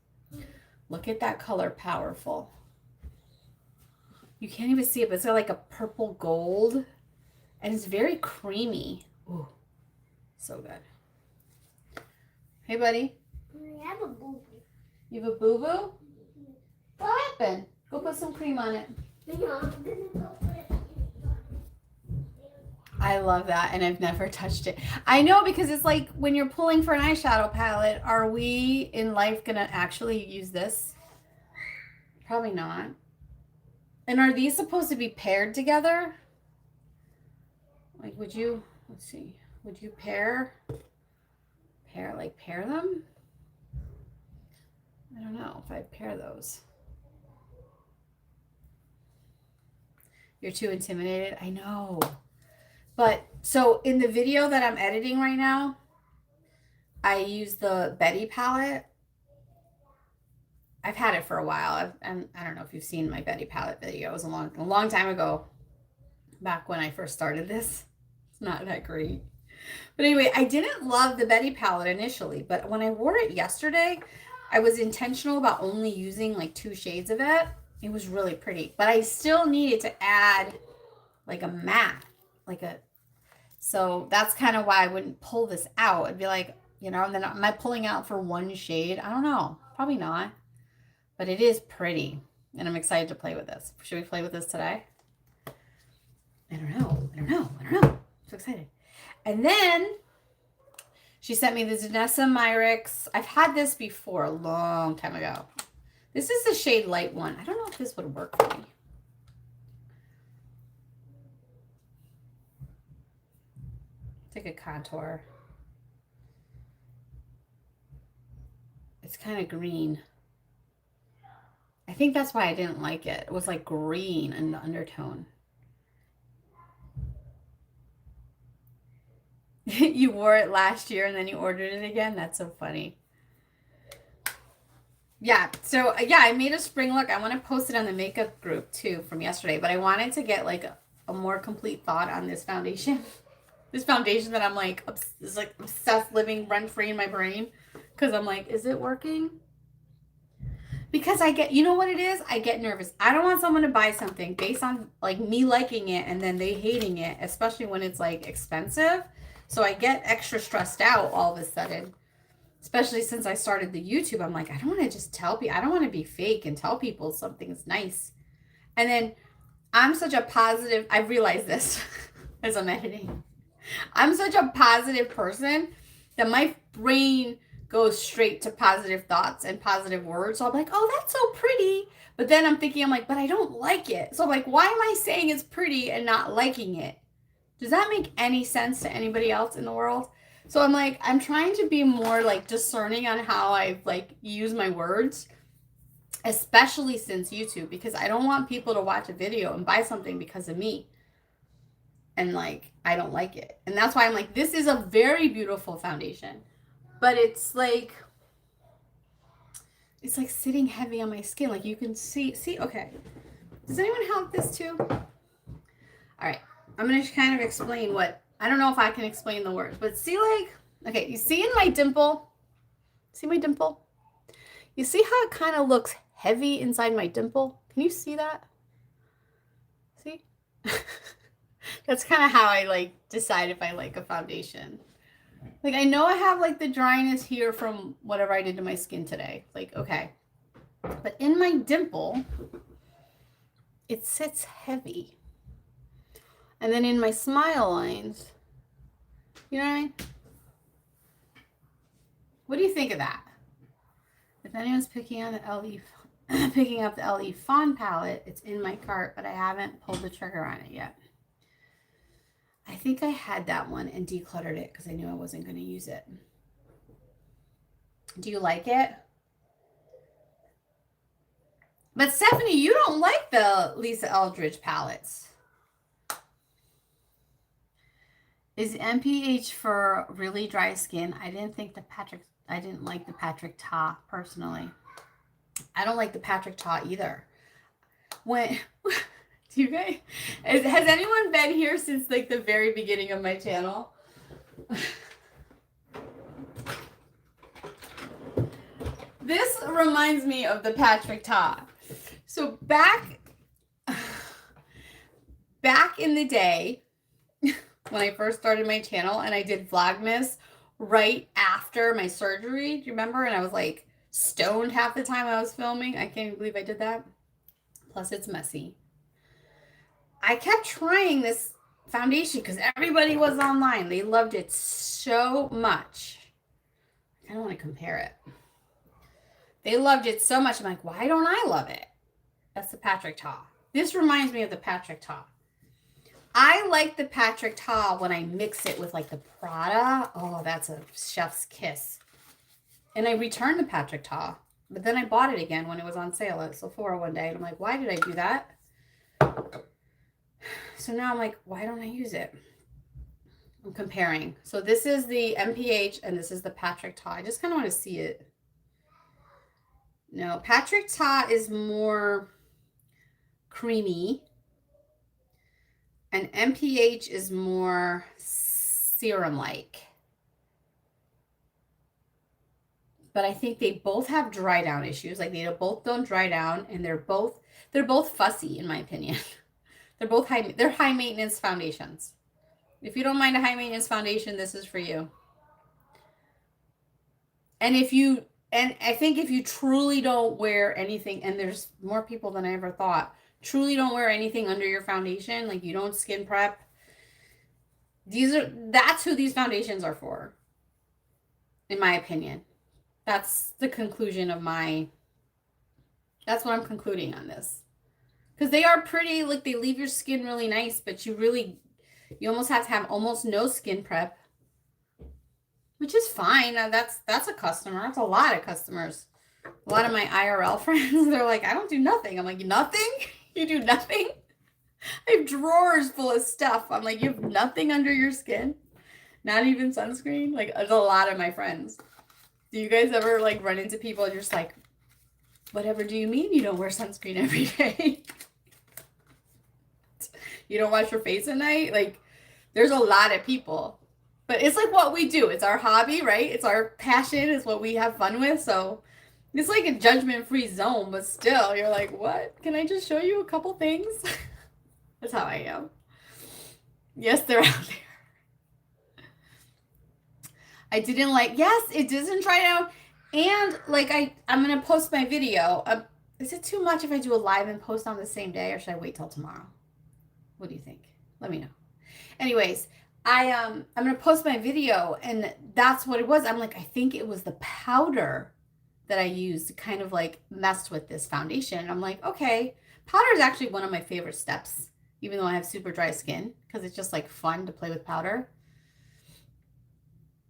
Look at that color powerful. You can't even see it, but it's got like a purple gold. And it's very creamy. Ooh, so good. Hey, buddy. I have a boo-boo. You have a boo-boo? What happened? Go put some cream on it. I love that, and I've never touched it. I know, because it's like when you're pulling for an eyeshadow palette, are we in life going to actually use this? Probably not. And are these supposed to be paired together? Like, would you, let's see, would you pair them? I don't know if I'd pair those. You're too intimidated? I know. But, so in the video that I'm editing right now, I use the Betty palette. I've had it for a while. And I don't know if you've seen my Betty palette video. It was a long time ago, back when I first started this. It's not that great. But anyway, I didn't love the Betty palette initially, but when I wore it yesterday, I was intentional about only using like 2 shades of it. It was really pretty, but I still needed to add like a matte, so that's kind of why I wouldn't pull this out. I'd be like, you know, and then am I pulling out for 1 shade? I don't know. Probably not. But it is pretty, and I'm excited to play with this. Should we play with this today? I don't know. So excited. And then She sent me the Danessa Myrix. I've had this before a long time ago. This is the shade light one. I don't know if this would work for me. It's like a contour. It's kind of green. I think that's why I didn't like it. It was like green in the undertone. You wore it last year and then you ordered it again? That's so funny. Yeah, so yeah, I made a spring look. I want to post it on the makeup group too from yesterday, but I wanted to get like a more complete thought on this foundation. This foundation that I'm like, is like obsessed living rent free in my brain. Because I'm like, is it working? Because I get, you know what it is? I get nervous. I don't want someone to buy something based on like me liking it and then they hating it, especially when it's like expensive. So I get extra stressed out all of a sudden, especially since I started the YouTube. I'm like, I don't want to just tell people, I don't want to be fake and tell people something's nice. And then I'm such a positive, I realized this as I'm editing. I'm such a positive person that my brain goes straight to positive thoughts and positive words. So I'm like, oh, that's so pretty. But then I'm thinking, I'm like, but I don't like it. So I'm like, why am I saying it's pretty and not liking it? Does that make any sense to anybody else in the world? So I'm like, I'm trying to be more like discerning on how I like use my words, especially since YouTube, because I don't want people to watch a video and buy something because of me. And like, I don't like it. And that's why I'm like, this is a very beautiful foundation. But it's like sitting heavy on my skin. Like you can see, okay. Does anyone have this too? All right. I'm going to kind of explain what, I don't know if I can explain the words, but see like, okay, you see in my dimple? See my dimple? You see how it kind of looks heavy inside my dimple? Can you see that? See? That's kind of how I like decide if I like a foundation. Like, I know I have, like, the dryness here from whatever I did to my skin today. Like, okay. But in my dimple, it sits heavy. And then in my smile lines, you know what I mean? What do you think of that? If anyone's picking up the LE Fawn palette, it's in my cart, but I haven't pulled the trigger on it yet. I think I had that one and decluttered it because I knew I wasn't going to use it. Do you like it? But Stephanie, you don't like the Lisa Eldridge palettes. Is MPH for really dry skin? I didn't like the Patrick Ta personally. I don't like the Patrick Ta either. Do you guys, has anyone been here since like the very beginning of my channel? This reminds me of the Patrick Ta. So back in the day, when I first started my channel and I did Vlogmas right after my surgery, do you remember? And I was like stoned half the time I was filming. I can't even believe I did that. Plus it's messy. I kept trying this foundation because everybody was online. They loved it so much. I don't want to compare it. They loved it so much. I'm like, why don't I love it? That's the Patrick Ta. This reminds me of the Patrick Ta. I like the Patrick Ta when I mix it with like the Prada. Oh, that's a chef's kiss. And I returned the Patrick Ta, but then I bought it again when it was on sale at Sephora one day. And I'm like, why did I do that? So now I'm like, why don't I use it? I'm comparing. So this is the MPH and this is the Patrick Ta. I just kind of want to see it. No, Patrick Ta is more creamy. And MPH is more serum-like. But I think they both have dry down issues. Like they both don't dry down and they're both fussy in my opinion. They're high maintenance foundations. If you don't mind a high maintenance foundation, this is for you. And I think if you truly don't wear anything, and there's more people than I ever thought, truly don't wear anything under your foundation, like you don't skin prep, that's who these foundations are for. in my opinion. That's the conclusion of that's what I'm concluding on this. Because they are pretty, like they leave your skin really nice, but you almost have to have almost no skin prep, which is fine. That's a customer. That's a lot of customers. A lot of my IRL friends, they're like, I don't do nothing. I'm like, nothing? You do nothing? I have drawers full of stuff. I'm like, you have nothing under your skin? Not even sunscreen? Like, there's a lot of my friends. Do you guys ever, like, run into people and you're just like, whatever do you mean you don't wear sunscreen every day? You don't wash your face at night? Like, there's a lot of people. But it's like what we do. It's our hobby, right? It's our passion. It's what we have fun with. So it's like a judgment-free zone, but still, you're like, what? Can I just show you a couple things? That's how I am. Yes, they're out there. I didn't like, yes, it doesn't try out. And like, I'm going to post my video. Is it too much if I do a live and post on the same day, or should I wait till tomorrow? What do you think? Let me know. Anyways, I'm going to post my video, and that's what it was. I'm like, I think it was the powder that I used to kind of like mess with this foundation. I'm like, okay, powder is actually one of my favorite steps, even though I have super dry skin, because it's just like fun to play with powder.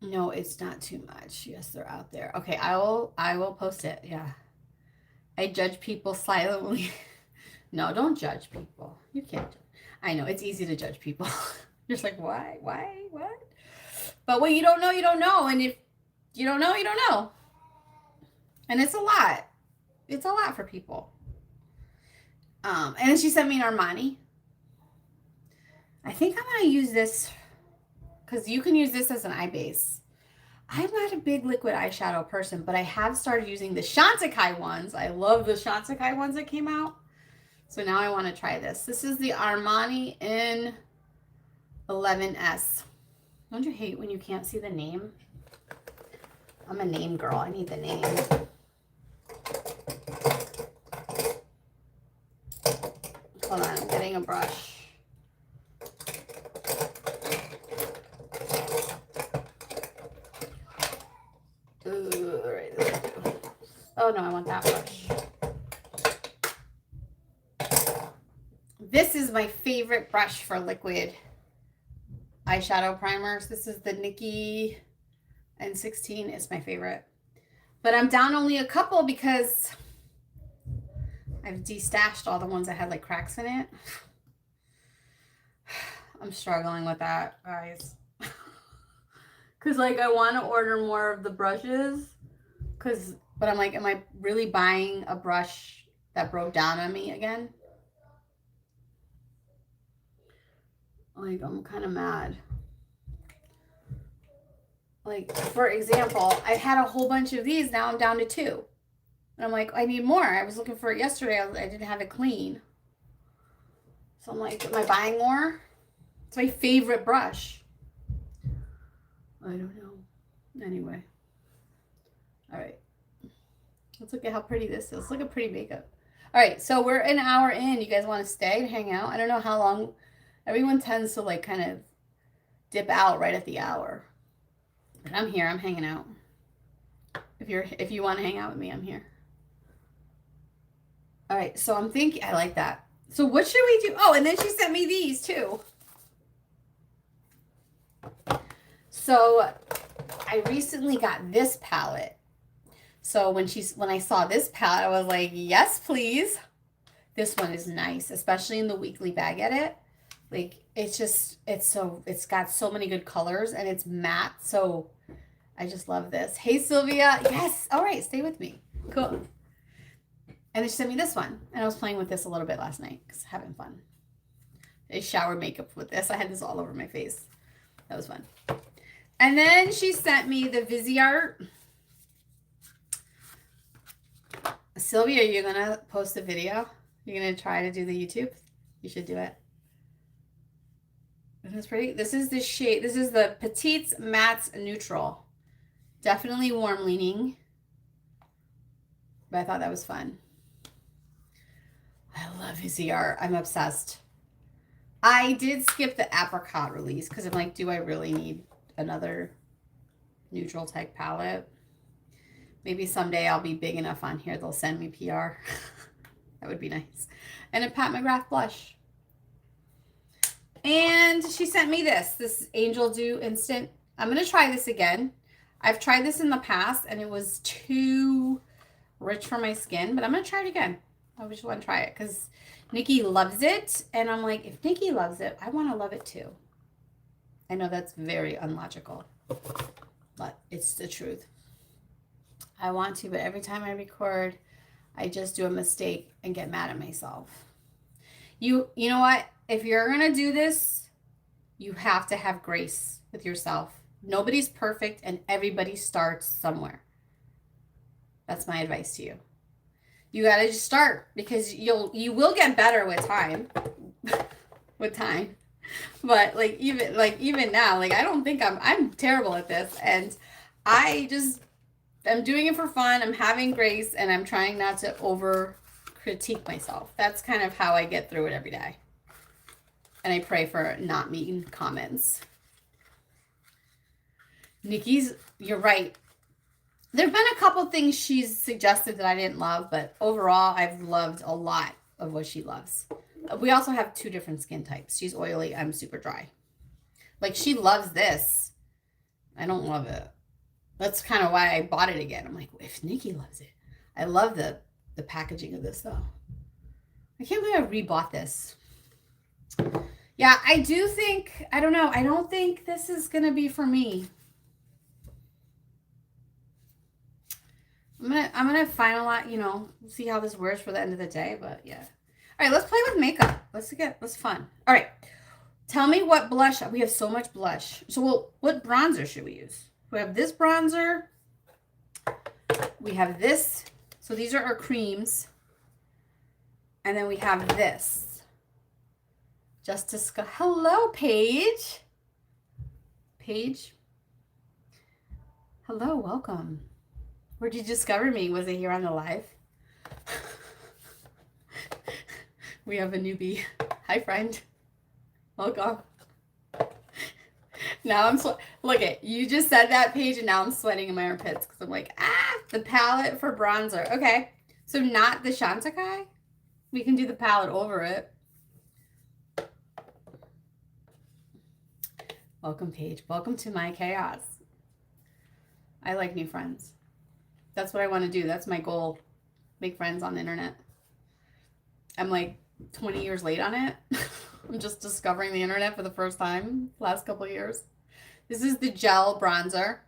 No, it's not too much. Yes, they're out there. Okay, I will post it. Yeah. I judge people silently. No, don't judge people. You can't judge. I know, it's easy to judge people. You're just like, why? What? But when you don't know, you don't know. And if you don't know, you don't know. And it's a lot. It's a lot for people. And then she sent me an Armani. I think I'm going to use this because you can use this as an eye base. I'm not a big liquid eyeshadow person, but I have started using the Chantecaille ones. I love the Chantecaille ones that came out. So now I want to try this. This is the Armani N11S. Don't you hate when you can't see the name? I'm a name girl. I need the name. Hold on, I'm getting a brush. Ooh, all right, this will do. Oh no, I want that brush. This is my favorite brush for liquid eyeshadow primers. This is the Nikki N16. It's my favorite. But I'm down only a couple because I've destashed all the ones that had like cracks in it. I'm struggling with that, guys. Because like I want to order more of the brushes. But I'm like, am I really buying a brush that broke down on me again? Like, I'm kind of mad. Like, for example, I had a whole bunch of these. Now I'm down to 2. And I'm like, I need more. I was looking for it yesterday. I didn't have it clean. So I'm like, am I buying more? It's my favorite brush. I don't know. Anyway. All right. Let's look at how pretty this is. Look at pretty makeup. All right. So we're an hour in. You guys want to stay and hang out? I don't know how long. Everyone tends to like kind of dip out right at the hour. But I'm here. I'm hanging out. If you want to hang out with me, I'm here. All right. So I'm thinking, I like that. So what should we do? Oh, and then she sent me these too. So I recently got this palette. So when I saw this palette, I was like, yes, please. This one is nice, especially in the weekly bag edit. Like, it's got so many good colors, and it's matte, so I just love this. Hey, Sylvia. Yes. All right, stay with me. Cool. And then she sent me this one, and I was playing with this a little bit last night because having fun. I showered makeup with this. I had this all over my face. That was fun. And then she sent me the Viseart. Sylvia, you're going to post a video? You're going to try to do the YouTube? You should do it. Isn't this pretty? This is the shade. This is the Petites Matte Neutral. Definitely warm leaning. But I thought that was fun. I love Viseart. I'm obsessed. I did skip the apricot release because I'm like, do I really need another neutral type palette. Maybe someday I'll be big enough on here they'll send me PR. That would be nice. And a Pat McGrath blush. And she sent me this Angel Dew Instant. I'm going to try this again. I've tried this in the past and it was too rich for my skin, but I'm going to try it again. I just want to try it because Nikki loves it. And I'm like, if Nikki loves it, I want to love it too. I know that's very unlogical, but it's the truth. I want to, but every time I record, I just do a mistake and get mad at myself. You know what? If you're going to do this, you have to have grace with yourself. Nobody's perfect and everybody starts somewhere. That's my advice to you. You got to just start because you will get better with time. With time. But even now, I don't think I'm terrible at this, and I'm doing it for fun. I'm having grace and I'm trying not to over critique myself. That's kind of how I get through it every day. And I pray for not mean comments. Nikki's, you're right. There have been a couple things she's suggested that I didn't love, but overall, I've loved a lot of what she loves. We also have 2 different skin types. She's oily. I'm super dry. She loves this. I don't love it. That's kind of why I bought it again. I'm like, if Nikki loves it. I love the packaging of this, though. I can't believe I rebought this. Yeah, I do think, I don't know. I don't think this is going to be for me. I'm gonna finalize, see how this wears for the end of the day, but yeah. All right, let's play with makeup. Let's fun. All right, tell me what blush. We have so much blush. So what bronzer should we use? We have this bronzer. We have this. So these are our creams. And then we have this. Hello, Paige. Paige. Hello, welcome. Where'd you discover me? Was it here on the live? We have a newbie. Hi, friend. Welcome. Now I'm look at you just said that, Paige, and now I'm sweating in my armpits because I'm like, the palette for bronzer. Okay, so not the Chantecaille. We can do the palette over it. Welcome, Paige. Welcome to my chaos. I like new friends. That's what I want to do. That's my goal. Make friends on the internet. I'm 20 years late on it. I'm just discovering the internet for the first time last couple of years. This is the gel bronzer.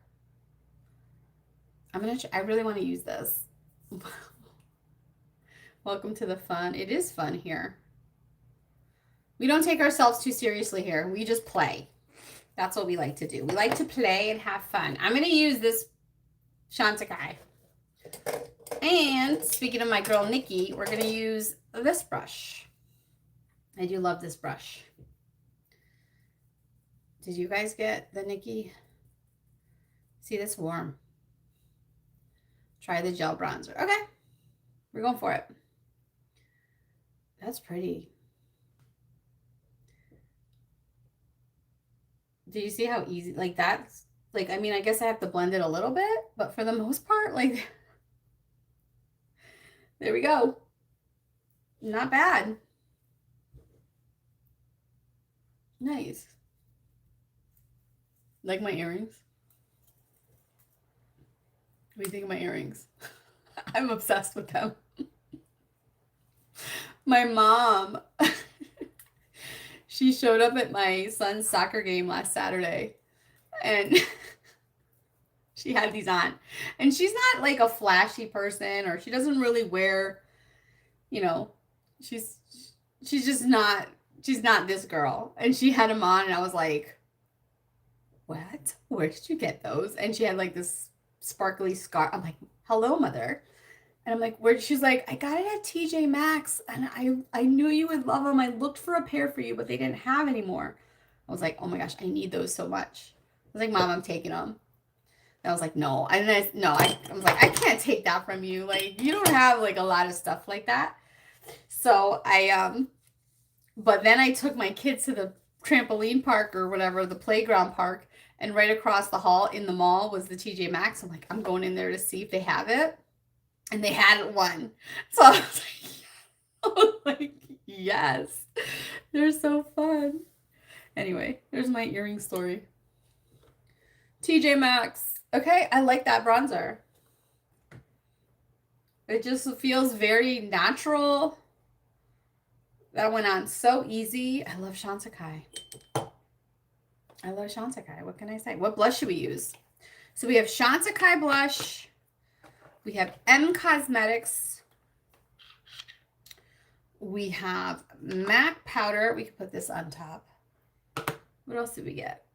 I really want to use this. Welcome to the fun. It is fun here. We don't take ourselves too seriously here. We just play. That's what we like to do. We like to play and have fun. I'm going to use this Chantecaille. And speaking of my girl Nikki, we're going to use this brush. I do love this brush. Did you guys get the Nikki? See, that's warm. Try the gel bronzer. Okay. We're going for it. That's pretty. Do you see how easy, that's, I mean, I guess I have to blend it a little bit, but for the most part, there we go. Not bad. Nice. Like my earrings? What do you think of my earrings? I'm obsessed with them. My mom, she showed up at my son's soccer game last Saturday and she had these on. And she's not a flashy person, or she doesn't really wear, she's just not, she's not this girl. And she had them on and I was like, what? Where did you get those? And she had this sparkly scarf. I'm like, hello, mother. And I'm like, where? She's like, I got it at TJ Maxx and I knew you would love them. I looked for a pair for you, but they didn't have anymore. I was like, oh my gosh, I need those so much. I was like, Mom, I'm taking them. And I was like, no. And then I was like, I can't take that from you. You don't have a lot of stuff like that. So but then I took my kids to trampoline park or whatever, the playground park, and right across the hall in the mall was the TJ Maxx. I'm like, I'm going in there to see if they have it. And they had one. So I was like, yes, they're so fun. Anyway, there's my earring story. TJ Maxx. Okay, I like that bronzer. It just feels very natural. That went on so easy. I love Shantakai. I love Shantakai. What can I say? What blush should we use? So we have Shantakai blush. We have M Cosmetics. We have MAC powder. We can put this on top. What else did we get?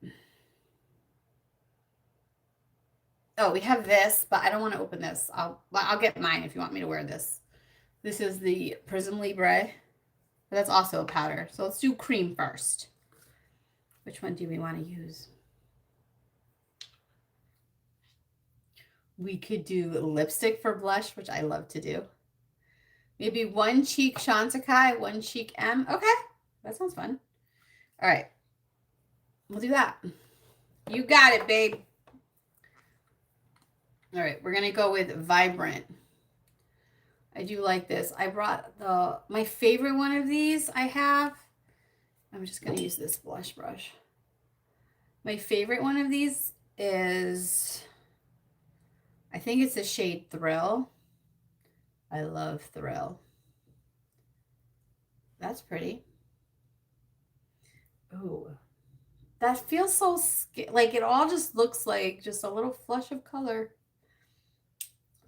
Oh, we have this, but I don't want to open this. I'll get mine if you want me to wear this. This is the Prism Libre. But that's also a powder. So let's do cream first. Which one do we want to use? We could do lipstick for blush, which I love to do. Maybe one cheek Shantakai, one cheek M. Okay, that sounds fun. All right, we'll do that. You got it, babe. All right, we're gonna go with Vibrant. I do like this. I brought my favorite one of these I have. I'm just gonna use this blush brush. My favorite one of these is, I think it's the shade Thrill. I love Thrill. That's pretty. Ooh, that feels so like it all just looks like just a little flush of color.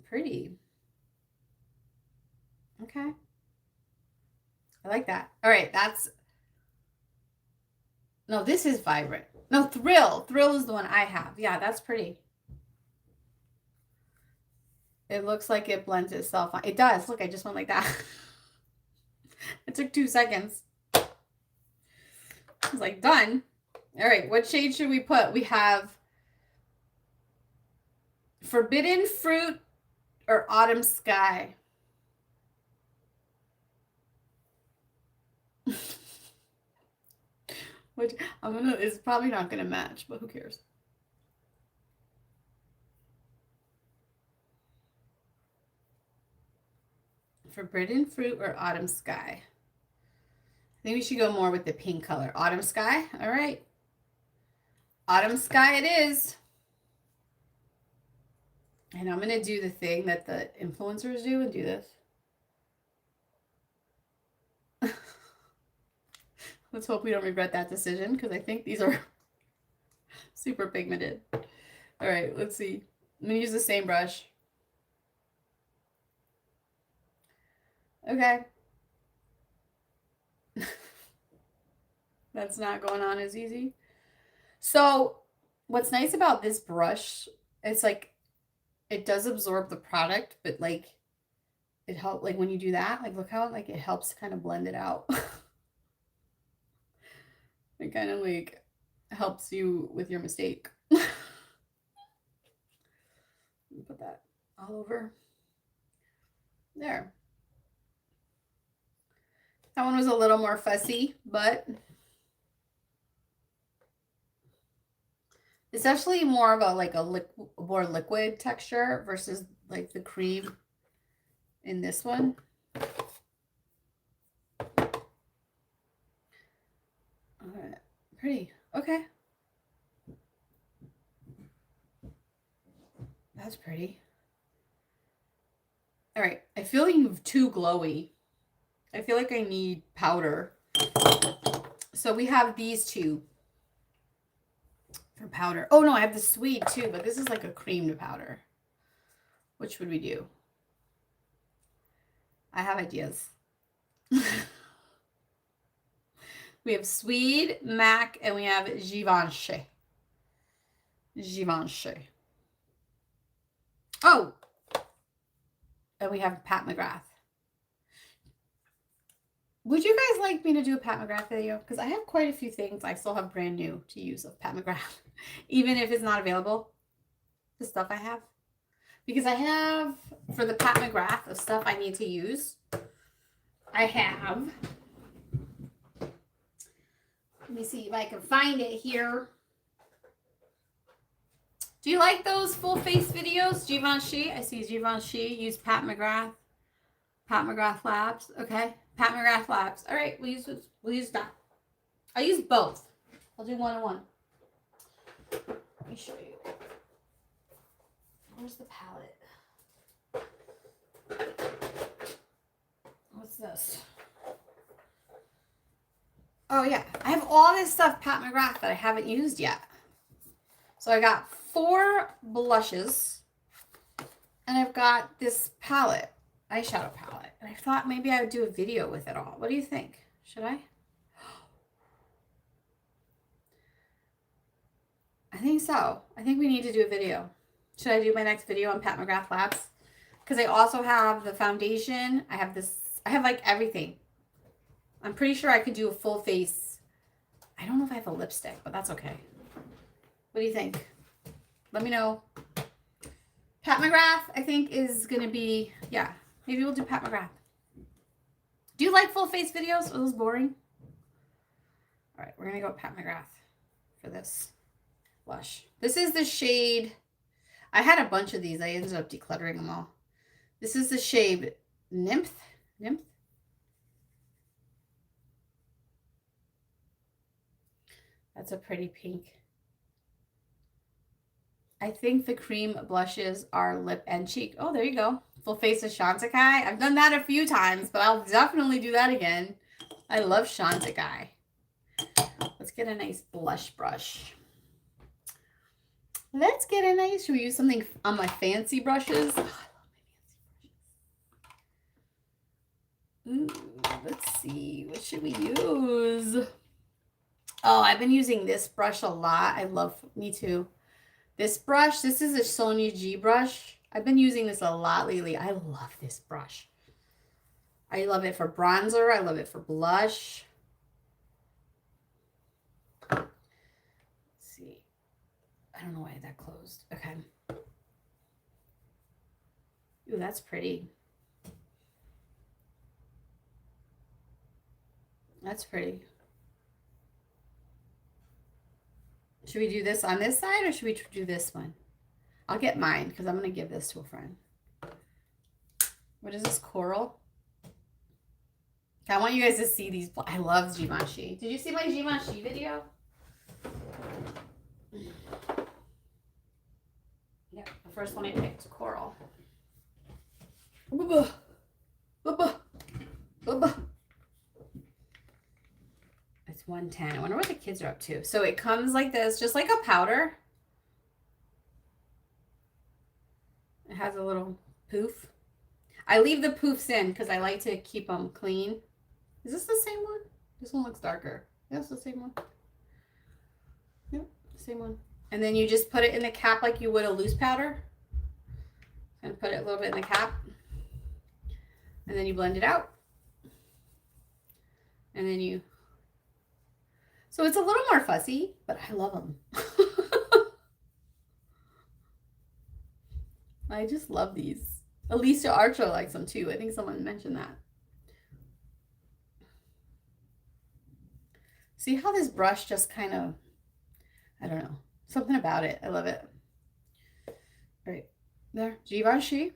Pretty. Okay. I like that. All right, no, this is Vibrant. No, Thrill. Thrill is the one I have. Yeah, that's pretty. It looks like it blends itself on. It does. Look, I just went like that. It took 2 seconds. I was like, done. All right, what shade should we put? We have Forbidden Fruit or Autumn Sky. Which it's probably not gonna match, but who cares? Forbidden Fruit or Autumn Sky? I think we should go more with the pink color. Autumn Sky? All right. Autumn Sky it is. And I'm going to do the thing that the influencers do and do this. Let's hope we don't regret that decision because I think these are super pigmented. All right, let's see. I'm going to use the same brush. Okay. That's not going on as easy. So what's nice about this brush, it's like it does absorb the product, but like it helps, like when you do that, like look how like it helps kind of blend it out. It kind of like helps you with your mistake. Put that all over there. That one was a little more fussy, but it's actually more of a like a more liquid texture versus like the cream in this one. All right, pretty. Okay. That's pretty. All right, I feel like you're too glowy. I feel like I need powder. So we have these two for powder. Oh no, I have the Swede too, but this is like a cream to powder. Which would we do? I have ideas. We have Swede, MAC, and we have Givenchy. Givenchy. Oh! And we have Pat McGrath. Would you guys like me to do a Pat McGrath video? Because I have quite a few things I still have brand new to use of Pat McGrath. Even if it's not available. The stuff I have. Because I have, for the Pat McGrath of stuff I need to use, I have Let me see if I can find it here. Do you like those full face videos, Givenchy? I see Givenchy. Use Pat McGrath. Pat McGrath Labs. Okay. Pat McGrath Labs. All right. We'll use that. I'll use both. I'll do one and one. Let me show you. Where's the palette? What's this? Oh, yeah. I have all this stuff, Pat McGrath, that I haven't used yet. So I got 4 blushes. And I've got this palette, eyeshadow palette. And I thought maybe I would do a video with it all. What do you think? Should I? I think so. I think we need to do a video. Should I do my next video on Pat McGrath Labs? Because I also have the foundation. I have this. I have like everything. I'm pretty sure I could do a full face. I don't know if I have a lipstick, but that's okay. What do you think? Let me know. Pat McGrath, I think, is going to be, yeah, maybe we'll do Pat McGrath. Do you like full face videos? Are those boring? All right, we're going to go with Pat McGrath for this blush. This is the shade. I had a bunch of these. I ended up decluttering them all. This is the shade Nymph. That's a pretty pink. I think the cream blushes are lip and cheek. Oh, there you go. Full face of Chantecaille. I've done that a few times, but I'll definitely do that again. I love Chantecaille. Let's get a nice blush brush. Let's get a nice, should we use something on my fancy brushes? Oh, I love my fancy brushes. Ooh, let's see. What should we use? Oh, I've been using this brush a lot. I love, me too. This brush, this is a Sonia G brush. I've been using this a lot lately. I love this brush. I love it for bronzer. I love it for blush. Let's see. I don't know why that closed. Okay. Ooh, that's pretty. That's pretty. Should we do this on this side or should we do this one? I'll get mine because I'm going to give this to a friend. What is this, coral? Okay, I want you guys to see these. I love Givenchy. Did you see my Givenchy video? Yeah, the first one I picked, coral. It's 110. I wonder what the kids are up to. So it comes like this, just like a powder. It has a little poof. I leave the poofs in because I like to keep them clean. Is this the same one? This one looks darker. Yeah, it's the same one. Yep, same one. And then you just put it in the cap like you would a loose powder. And put it a little bit in the cap. And then you blend it out. And then you... So it's a little more fussy, but I love them. I just love these. Alicia Archer likes them too. I think someone mentioned that. See how this brush just kind of, I don't know, something about it. I love it. All right, there, Givenchy.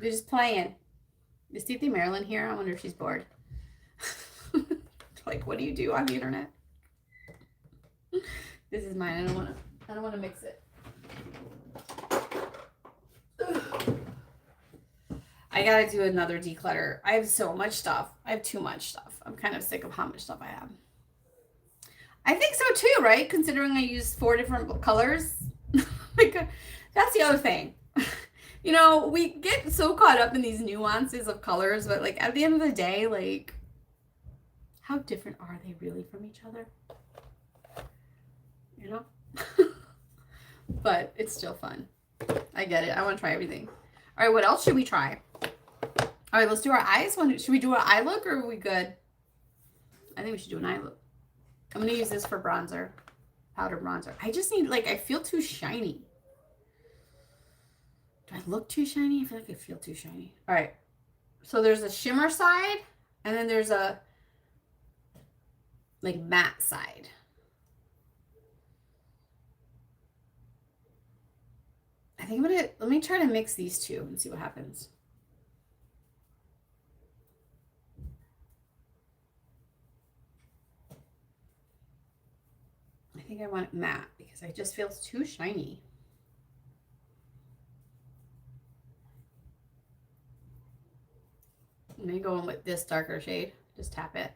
They're just playing. Is Titi Marilyn here? I wonder if she's bored. Like, what do you do on the internet? This is mine. I don't want to mix it. I gotta do another declutter. I have so much stuff. I have too much stuff. I'm kind of sick of how much stuff I have. I think so too, right? Considering I used 4 different colors. That's the other thing. You know, we get so caught up in these nuances of colors, but like at the end of the day, like, how different are they really from each other? You know? But it's still fun. I get it. I want to try everything. All right, what else should we try? All right, let's do our eyes. Should we do an eye look or are we good? I think we should do an eye look. I'm going to use this for bronzer. Powder bronzer. I just need, like, I feel too shiny. Do I look too shiny? I feel like I feel too shiny. All right. So there's a shimmer side and then there's a like matte side. I think I'm gonna, let me try to mix these two and see what happens. I think I want it matte because it just feels too shiny. I'm gonna go in with this darker shade. Just tap it.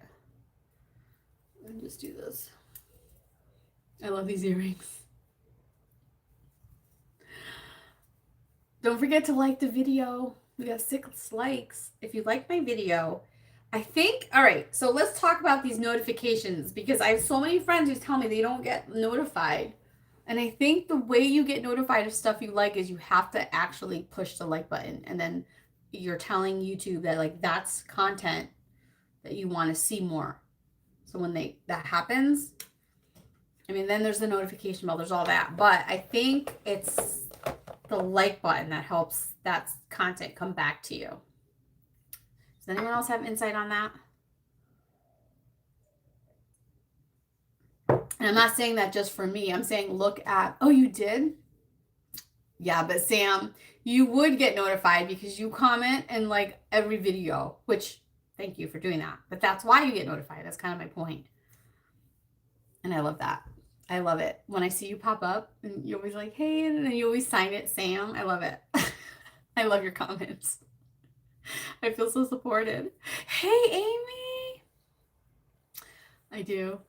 And just do this. I love these earrings. Don't forget to like the video. We got 6 likes. If you like my video, I think, all right, so let's talk about these notifications because I have so many friends who tell me they don't get notified. And I think the way you get notified of stuff you like is you have to actually push the like button. And then you're telling YouTube that like that's content that you want to see more. So when that happens, I mean, then there's the notification bell, there's all that. But I think it's the like button that helps that content come back to you. Does anyone else have insight on that? And I'm not saying that just for me. I'm saying look at, oh, you did? Yeah, but Sam, you would get notified because you comment in like every video, which thank you for doing that. But that's why you get notified. That's kind of my point. And I love that. I love it. When I see you pop up and you're always like, hey, and then you always sign it, Sam. I love it. I love your comments. I feel so supported. Hey, Amy. I do.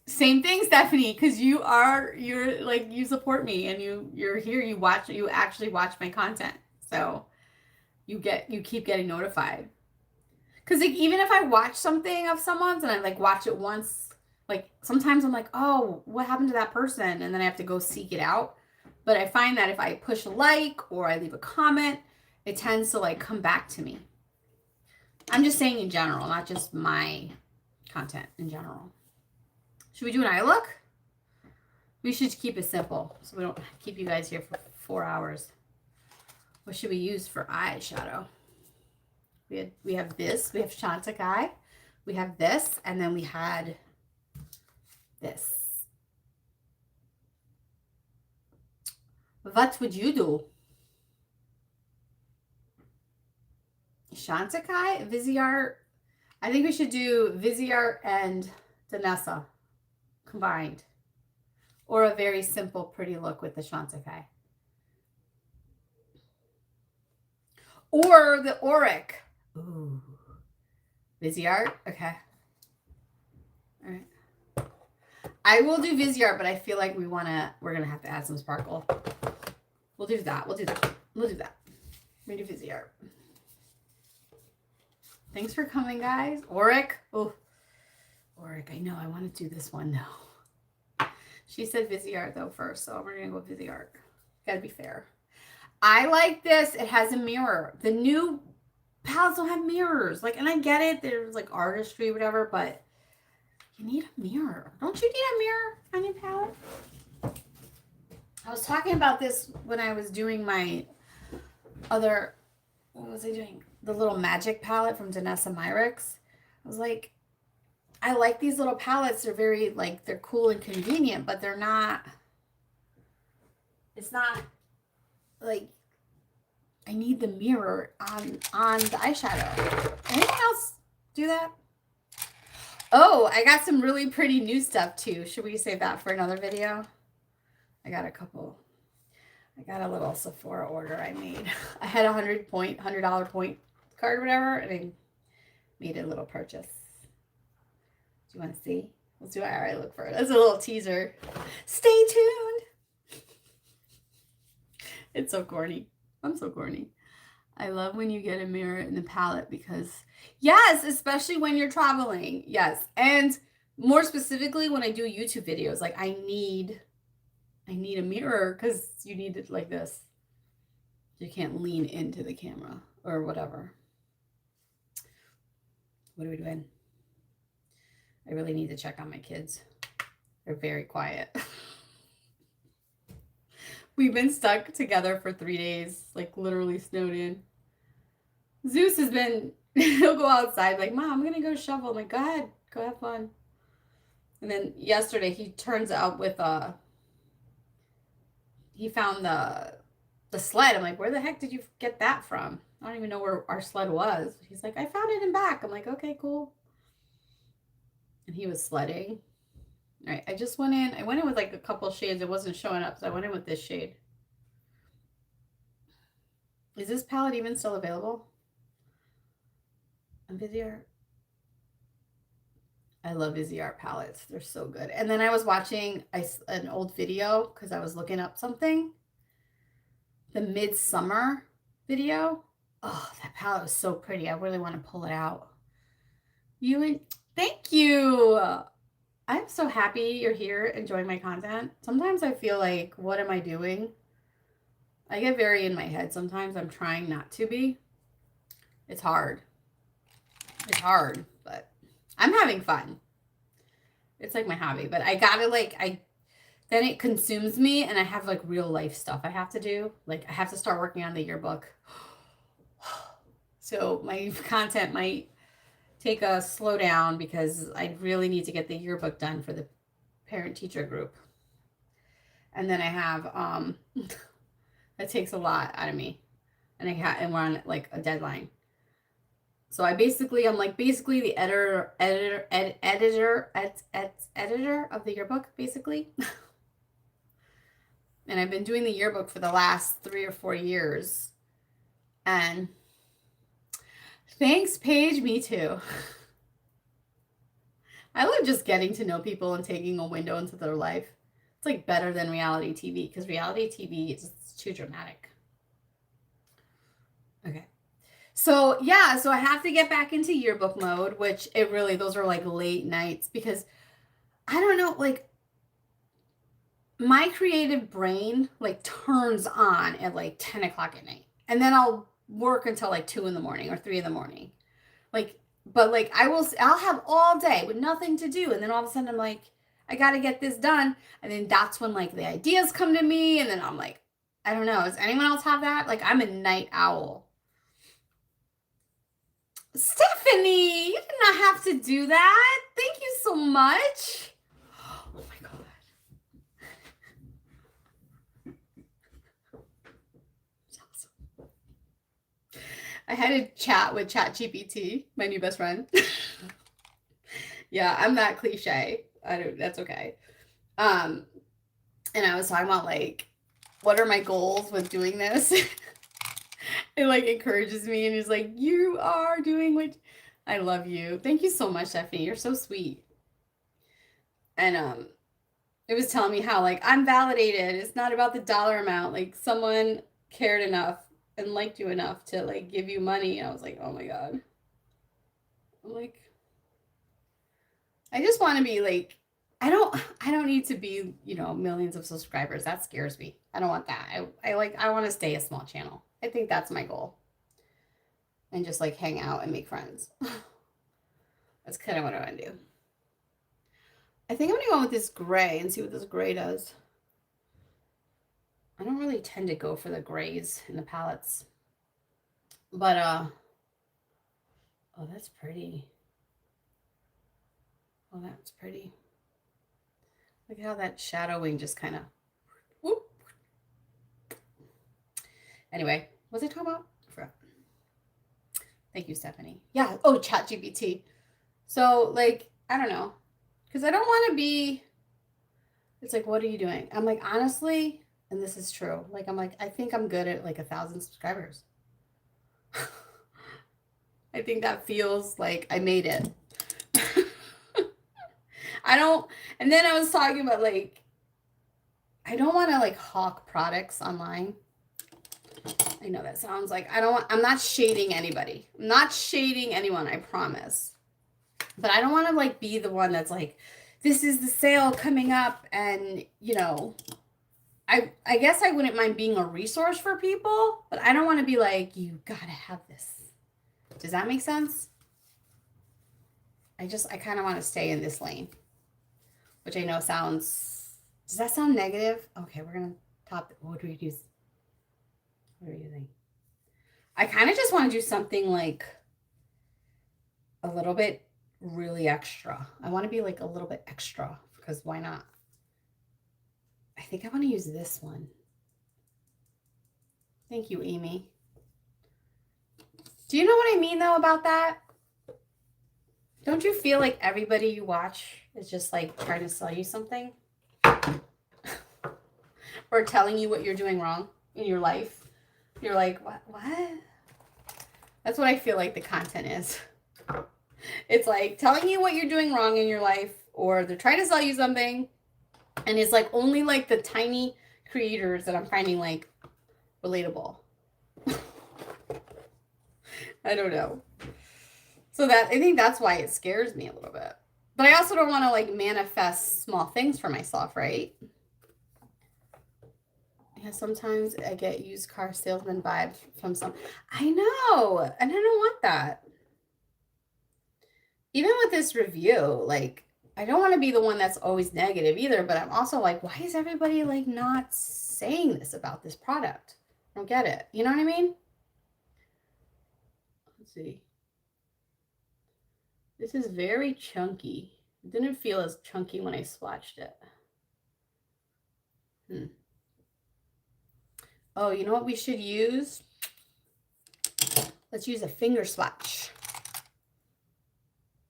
Same thing, Stephanie, because you're like, you support me and you're here, you actually watch my content. So you keep getting notified. Because like, even if I watch something of someone's and I like watch it once, like sometimes I'm like, oh, what happened to that person? And then I have to go seek it out. But I find that if I push a like or I leave a comment, it tends to like come back to me. I'm just saying in general, not just my content in general. Should we do an eye look? We should keep it simple so we don't keep you guys here for 4 hours. What should we use for eyeshadow? We have this. We have Chantecaille. We have this. And then we had this. What would you do? Chantecaille, Viseart. I think we should do Viseart and Danessa combined. Or a very simple, pretty look with the Chantecaille. Or the Auric. Ooh. Viseart? Okay. All right. I will do Viseart, but I feel like we're going to have to add some sparkle. We'll do that. We'll do that. We'll do that. We're going to do Viseart. Thanks for coming, guys. Auric. Oh, Auric. I know. I want to do this one now. She said Viseart, though, first. So we're going to go Viseart. Got to be fair. I like this. It has a mirror. The new palettes don't have mirrors. Like, and I get it. There's like artistry, whatever, but you need a mirror. Don't you need a mirror on your palette? I was talking about this when I was doing my other, what was I doing? The little magic palette from Danessa Myricks. I was like, I like these little palettes. They're very, like, they're cool and convenient, but they're not, it's not, like, I need the mirror on the eyeshadow. Anyone else do that? Oh, I got some really pretty new stuff, too. Should we save that for another video? I got a couple. I got a little Sephora order I made. I had a $100 point card or whatever, and I made a little purchase. Do you want to see? Let's do our eye look for it. That's a little teaser. Stay tuned. It's so corny. I'm so corny. I love when you get a mirror in the palette because, yes, especially when you're traveling. Yes. And more specifically when I do YouTube videos, like I need a mirror because you need it like this. You can't lean into the camera or whatever. What are we doing? I really need to check on my kids. They're very quiet. We've been stuck together for 3 days, like literally snowed in. Zeus has been, he'll go outside like, Mom, I'm going to go shovel. I'm like, go ahead, go have fun. And then yesterday he turns out with he found the sled. I'm like, where the heck did you get that from? I don't even know where our sled was. He's like, I found it in back. I'm like, okay, cool. And he was sledding. All right, I just went in. I went in with like a couple shades. It wasn't showing up, so I went in with this shade. Is this palette even still available on Viziart? I love Viziart palettes. They're so good. And then I was watching an old video because I was looking up something. The Midsummer video. Oh, that palette was so pretty. I really want to pull it out. Thank you. I'm so happy you're here enjoying my content. Sometimes I feel like, what am I doing? I get very in my head sometimes. I'm trying not to be. It's hard. It's hard, but I'm having fun. It's like my hobby, but I gotta then it consumes me and I have like real life stuff I have to do. Like I have to start working on the yearbook. So my content might take a slow down because I really need to get the yearbook done for the parent teacher group. And then I have, that takes a lot out of me. And we're on like a deadline. So I'm like basically the editor of the yearbook, basically. And I've been doing the yearbook for the last 3 or 4 years. And thanks, Paige, me too. I love just getting to know people and taking a window into their life. It's like better than reality TV because reality TV is too dramatic. Okay. So yeah, so I have to get back into yearbook mode, which those are like late nights because I don't know, like my creative brain like turns on at like 10 o'clock at night. And then I'll work until like 2 in the morning or 3 in the morning. But like I'll have all day with nothing to do. And then all of a sudden I'm like, I got to get this done. And then that's when like the ideas come to me. And then I'm like, I don't know. Does anyone else have that? Like I'm a night owl. Stephanie, you did not have to do that. Thank you so much. Oh my God. I had a chat with ChatGPT, my new best friend. Yeah, I'm that cliche. That's okay. And I was talking about like, what are my goals with doing this? It like encourages me and he's like, you are doing what I love you. Thank you so much, Stephanie. You're so sweet. And it was telling me how like I'm validated. It's not about the dollar amount. Like someone cared enough and liked you enough to like give you money. And I was like, oh my God. I'm like, I just want to be like, I don't need to be, millions of subscribers. That scares me. I don't want that. I want to stay a small channel. I think that's my goal. And just like hang out and make friends. That's kind of what I want to do. I think I'm going to go with this gray and see what this gray does. I don't really tend to go for the grays in the palettes. But, oh, that's pretty. Oh, that's pretty. Look at how that shadowing just kind of, whoop. Anyway, what was I talking about? I forgot. Thank you, Stephanie. Yeah. Oh, ChatGPT. So, like, I don't know. Because I don't want to be, it's like, what are you doing? I'm like, honestly, and this is true. Like, I'm like, I think I'm good at like 1,000 subscribers. I think that feels like I made it. And then I was talking about like, I don't want to like hawk products online. I know that sounds like, I'm not shading anybody. I'm not shading anyone, I promise. But I don't want to like be the one that's like, this is the sale coming up. And, I guess I wouldn't mind being a resource for people, but I don't want to be like, you got to have this. Does that make sense? I kind of want to stay in this lane, which I know does that sound negative? Okay, we're going to what do we use? What are we using? I kind of just want to do something like a little bit really extra. I want to be like a little bit extra because why not? I think I want to use this one. Thank you, Amy. Do you know what I mean though about that? Don't you feel like everybody you watch is just like trying to sell you something? Or telling you what you're doing wrong in your life? You're like, what? That's what I feel like the content is. It's like telling you what you're doing wrong in your life, or they're trying to sell you something, and it's like only like the tiny creators that I'm finding like relatable. I don't know. So that I think that's why it scares me a little bit. But I also don't want to like manifest small things for myself, right? Yeah, sometimes I get used car salesman vibes from some. I know, and I don't want that. Even with this review, like I don't want to be the one that's always negative either, but I'm also like, why is everybody like not saying this about this product? I don't get it. You know what I mean? Let's see. This is very chunky. It didn't feel as chunky when I swatched it. Oh, you know what we should use? Let's use a finger swatch.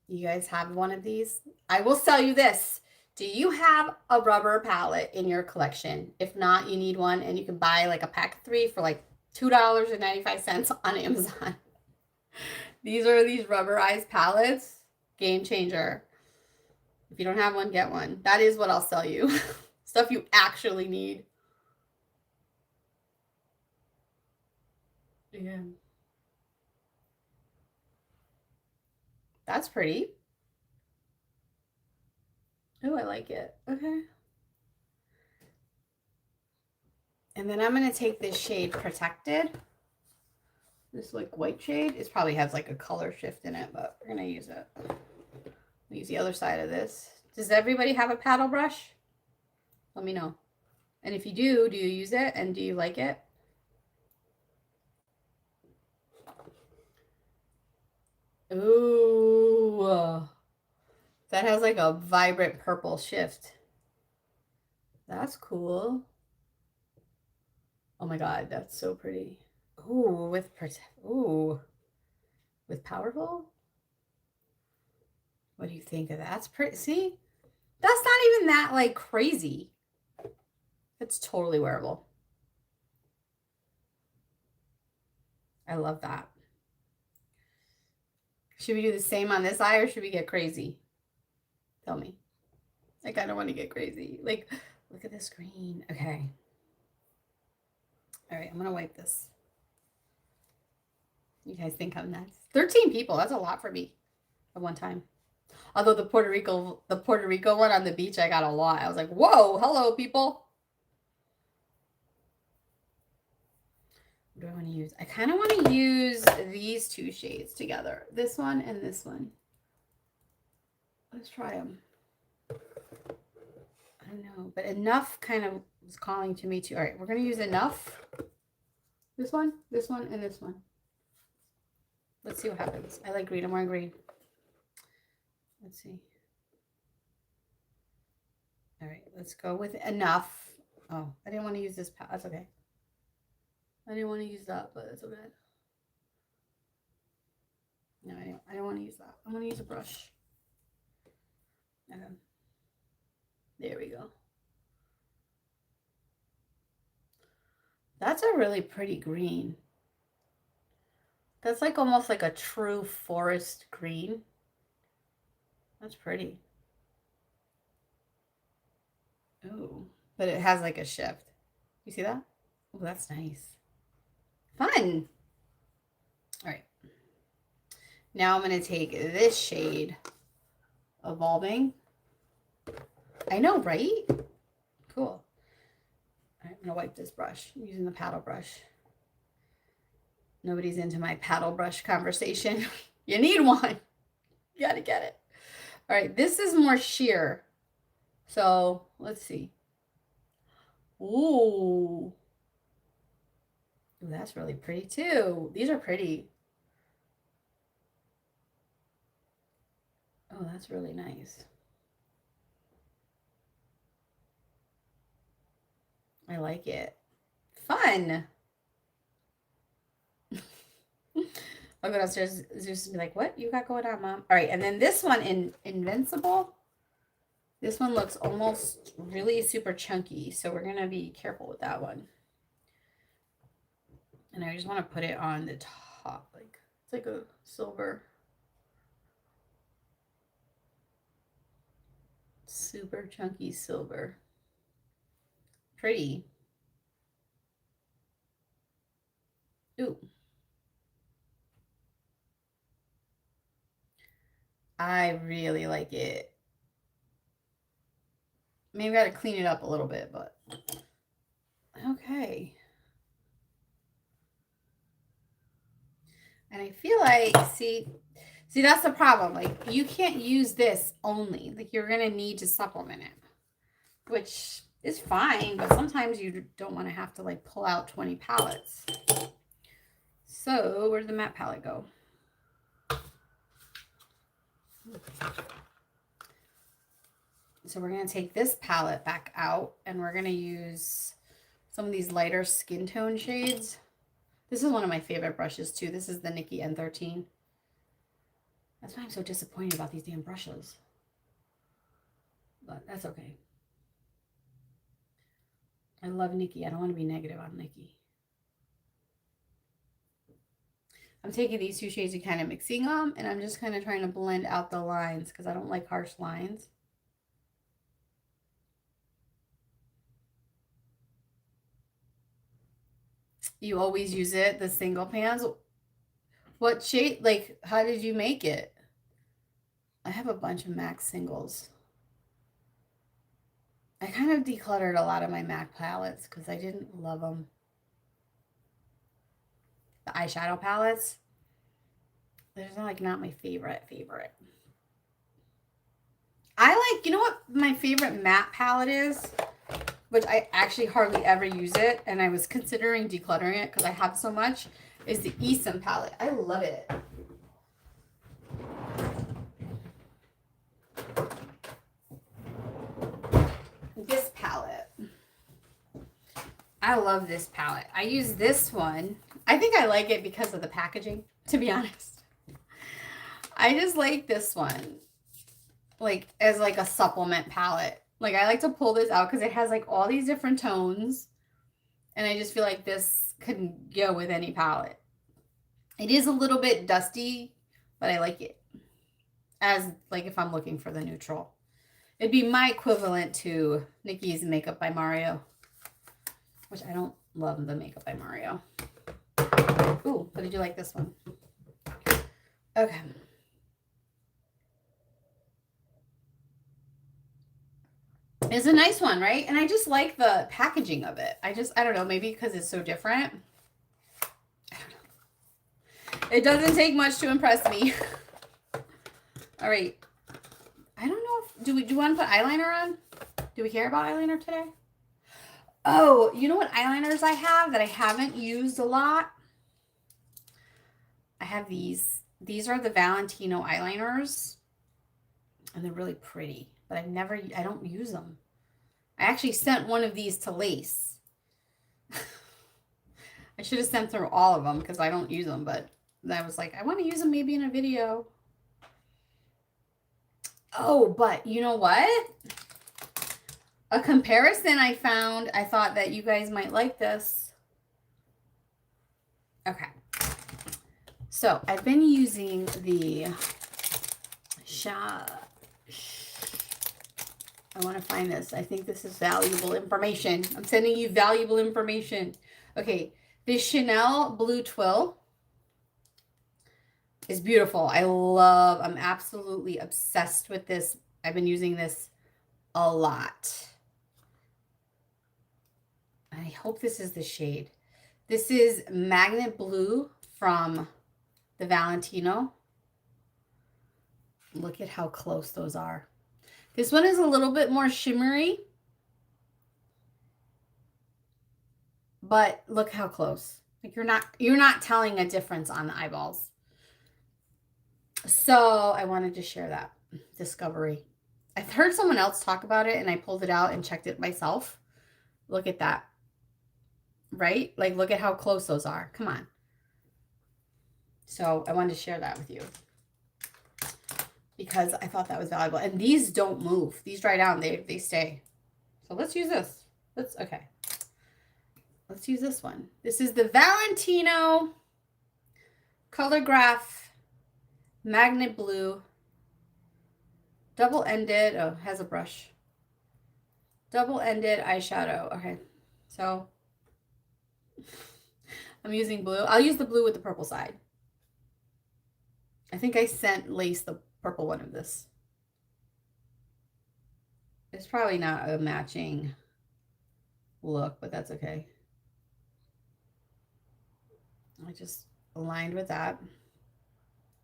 You guys have one of these? I will sell you this. Do you have a rubber palette in your collection? If not, you need one, and you can buy like a pack of 3 for like $2.95 on Amazon. These are these rubberized palettes. Game changer. If you don't have one, get one. That is what I'll sell you. Stuff you actually need. Yeah. That's pretty. Oh, I like it. Okay. And then I'm going to take this shade Protected. This like white shade. It probably has like a color shift in it, but we're going to use it. Use the other side of this. Does everybody have a paddle brush? Let me know. And if you do you use it and do you like it? Ooh. That has like a vibrant purple shift. That's cool. Oh my god, that's so pretty. Ooh, with powerful? What do you think of that? That's pretty. See? That's not even that like crazy. It's totally wearable. I love that. Should we do the same on this eye or should we get crazy? Tell me. Like, I don't want to get crazy. Like, look at this green. Okay. All right, I'm going to wipe this. You guys think I'm nuts? 13 people. That's a lot for me at one time. Although the Puerto Rico one on the beach, I got a lot. I was like, whoa, hello, people. What do I want to use? I kind of want to use these two shades together. This one and this one. Let's try them. I don't know, but enough kind of was calling to me too. All right, we're going to use enough. This one, and this one. Let's see what happens. I like green. I'm wearing green. Let's see. All right, let's go with enough. Oh, I didn't want to use this. That's okay. I didn't want to use that, but it's okay. No, I don't want to use that. I want to use a brush. Okay. There we go. That's a really pretty green. That's like almost like a true forest green. That's pretty. Oh, but it has like a shift. You see that? Oh, that's nice. Fun. All right. Now I'm going to take this shade, Evolving. I know, right? Cool. All right, I'm going to wipe this brush using the paddle brush. Nobody's into my paddle brush conversation. You need one. You got to get it. All right, this is more sheer. So let's see. Ooh. Ooh, that's really pretty too. These are pretty. Oh, that's really nice. I like it. Fun. I'll go downstairs. Zeus will be like, what you got going on, Mom? All right, and then this one in Invincible. This one looks almost really super chunky, so we're going to be careful with that one. And I just want to put it on the top. Like, it's like a silver. Super chunky silver. Pretty. Ooh. I really like it. Maybe I got to clean it up a little bit, but okay. And I feel like, see, that's the problem. Like, you can't use this only. Like, you're going to need to supplement it, which is fine, but sometimes you don't want to have to, like, pull out 20 palettes. So, where'd the matte palette go? So, we're going to take this palette back out, and we're going to use some of these lighter skin tone shades. This is one of my favorite brushes, too. This is the Nikki N13. That's why I'm so disappointed about these damn brushes. But that's okay. I love Nikki. I don't want to be negative on Nikki. I'm taking these two shades and kind of mixing them, and I'm just kind of trying to blend out the lines because I don't like harsh lines. You always use it, the single pans. What shade, like, how did you make it? I have a bunch of MAC singles. I kind of decluttered a lot of my MAC palettes because I didn't love them. The eyeshadow palettes. They're not my favorite. I like, you know what my favorite matte palette is? Which I actually hardly ever use it, and I was considering decluttering it because I have so much, is the Esom palette. I love it. This palette. I love this palette. I use this one. I think I like it because of the packaging, to be honest. I just like this one, like, as like a supplement palette. Like, I like to pull this out because it has like all these different tones, and I just feel like this could go with any palette. It is a little bit dusty, but I like it as, like, if I'm looking for the neutral. It'd be my equivalent to Nikki's Makeup by Mario, which I don't love the Makeup by Mario. Ooh, but did you like this one? Okay. It's a nice one, right? And I just like the packaging of it. I don't know, maybe because it's so different. I don't know. It doesn't take much to impress me. All right. I don't know if, do you want to put eyeliner on? Do we care about eyeliner today? Oh, you know what eyeliners I have that I haven't used a lot? I have these. These are the Valentino eyeliners, and they're really pretty, but I don't use them. I actually sent one of these to Lace. I should have sent through all of them because I don't use them, but I was like, I want to use them maybe in a video. Oh, but you know what? A comparison I found, I thought that you guys might like this. Okay. So I've been using the I want to find this. I think this is valuable information. I'm sending you valuable information. Okay. This Chanel Blue Twill is beautiful. I'm absolutely obsessed with this. I've been using this a lot. I hope this is the shade. This is Magnet Blue from the Valentino. Look at how close those are. This one is a little bit more shimmery, but look how close. Like, you're not telling a difference on the eyeballs. So I wanted to share that. discovery. I've heard someone else talk about it and I pulled it out and checked it myself. Look at that. Right? Like, look at how close those are. Come on. So I wanted to share that with you because I thought that was valuable. And these don't move. These dry down. They stay. So let's use this. Let's use this one. This is the Valentino Color Graph Magnet Blue. Double-ended. Oh, has a brush. Double-ended eyeshadow. Okay. So I'm using blue. I'll use the blue with the purple side. I think I sent Lace the purple one of this. It's probably not a matching look, but that's okay. I just aligned with that.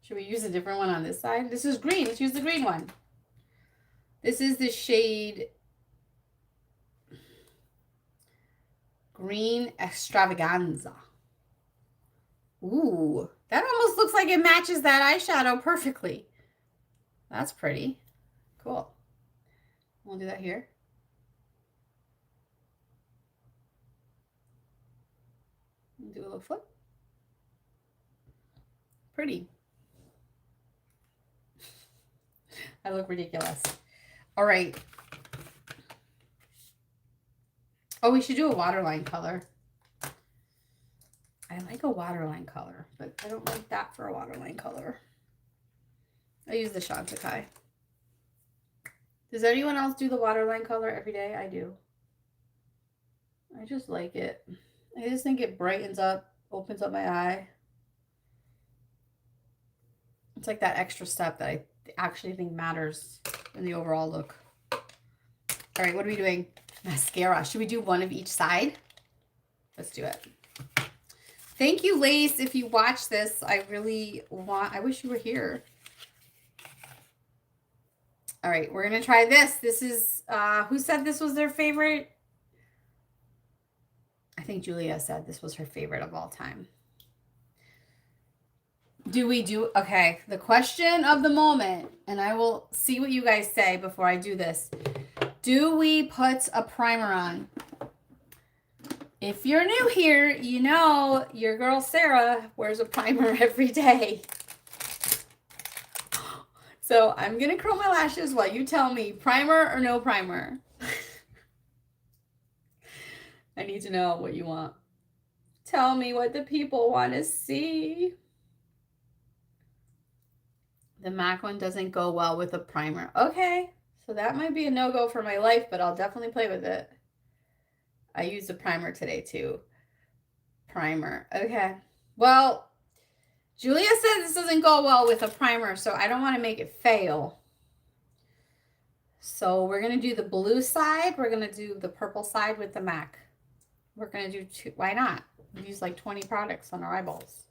Should we use a different one on this side? This is green. Let's use the green one. This is the shade Green Extravaganza. Ooh, that almost looks like it matches that eyeshadow perfectly. That's pretty. Cool. We'll do that here. Do a little flip. Pretty. I look ridiculous. All right. Oh, we should do a waterline color. I like a waterline color, but I don't like that for a waterline color. I use the Chantecaille. Does anyone else do the waterline color every day? I do. I just like it. I just think it brightens up, opens up my eye. It's like that extra step that I actually think matters in the overall look. All right, what are we doing? Mascara. Should we do one of each side? Let's do it. Thank you, Lace. If you watch this, I wish you were here. All right, we're going to try this. This is, who said this was their favorite? I think Julia said this was her favorite of all time. Okay, the question of the moment, and I will see what you guys say before I do this. Do we put a primer on? If you're new here, you know your girl Sarah wears a primer every day. So I'm going to curl my lashes while you tell me primer or no primer. I need to know what you want. Tell me what the people want to see. The MAC one doesn't go well with a primer. Okay, so that might be a no-go for my life, but I'll definitely play with it. I used a primer today too. Primer. Okay. Well, Julia said this doesn't go well with a primer, so I don't want to make it fail. So we're going to do the blue side. We're going to do the purple side with the MAC. We're going to do two. Why not? We use like 20 products on our eyeballs.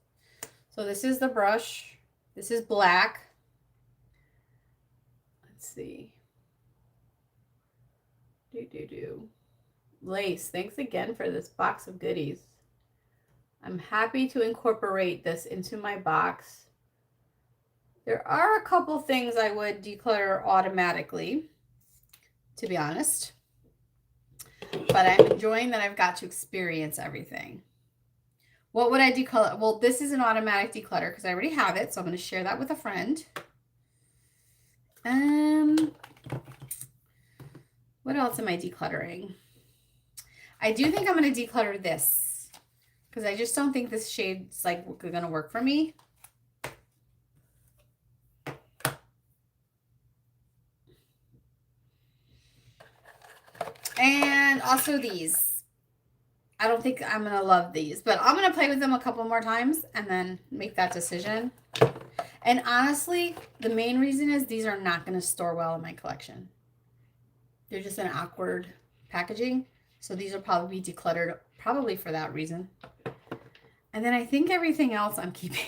So this is the brush. This is black. Let's see. Lace, thanks again for this box of goodies. I'm happy to incorporate this into my box. There are a couple things I would declutter automatically, to be honest. But I'm enjoying that I've got to experience everything. What would I declutter? Well, this is an automatic declutter because I already have it, so I'm going to share that with a friend. What else am I decluttering? I do think I'm going to declutter this because I just don't think this shade's like going to work for me. And also these. I don't think I'm going to love these, but I'm going to play with them a couple more times and then make that decision. And honestly, the main reason is these are not going to store well in my collection. They're just in awkward packaging. So these will probably be decluttered probably for that reason. And then I think everything else I'm keeping.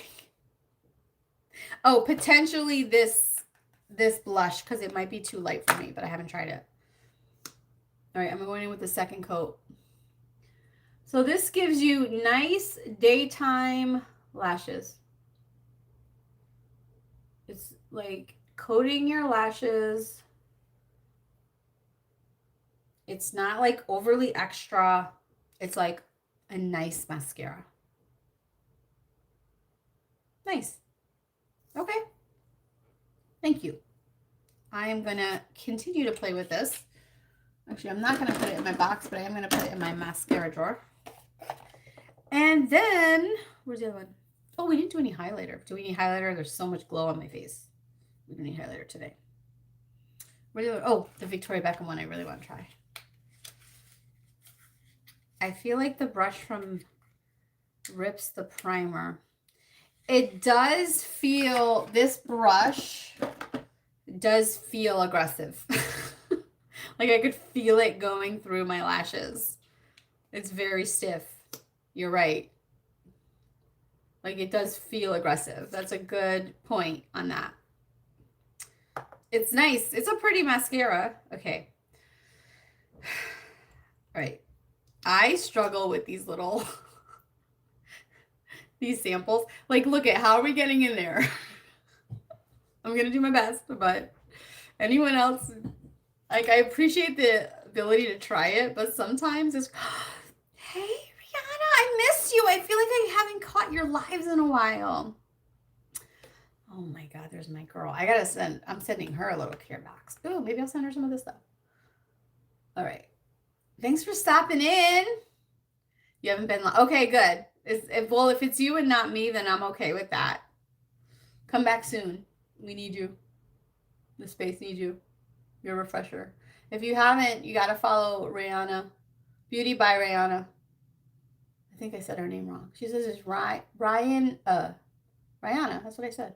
Oh, potentially this blush because it might be too light for me, but I haven't tried it. All right, I'm going in with the second coat. So this gives you nice daytime lashes. It's like coating your lashes. It's not like overly extra. It's like a nice mascara. Nice. Okay. Thank you. I am going to continue to play with this. Actually, I'm not going to put it in my box, but I am going to put it in my mascara drawer. And then, where's the other one? Oh, we didn't do any highlighter. Do we need highlighter? There's so much glow on my face. We don't need highlighter today. Where's the other? Oh, the Victoria Beckham one I really want to try. I feel like the brush from Rips the Primer. It does feel, this brush does feel aggressive. Like I could feel it going through my lashes. It's very stiff. You're right. Like it does feel aggressive. That's a good point on that. It's nice. It's a pretty mascara. Okay. All right. I struggle with these little, these samples. Like, look at how are we getting in there? I'm going to do my best, but anyone else, like I appreciate the ability to try it, but sometimes it's, hey, Rihanna, I missed you. I feel like I haven't caught your lives in a while. Oh my God, there's my girl. I'm sending her a little care box. Oh, maybe I'll send her some of this stuff. All right. Thanks for stopping in. You haven't been, okay, good. If it's you and not me, then I'm okay with that. Come back soon. We need you. The space needs you. You're a refresher. If you haven't, you got to follow Rihanna. Beauty by Rihanna. I think I said her name wrong. She says it's Rihanna. That's what I said.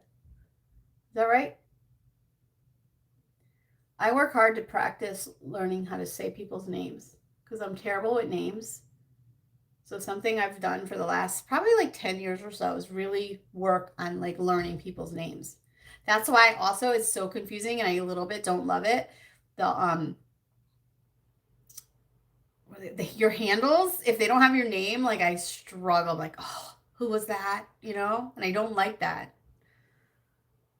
Is that right? I work hard to practice learning how to say people's names because I'm terrible with names. So something I've done for the last probably like 10 years or so is really work on like learning people's names. That's why also it's so confusing and I a little bit don't love it. Your handles, if they don't have your name, like I struggle, like, oh, who was that? You know? And I don't like that.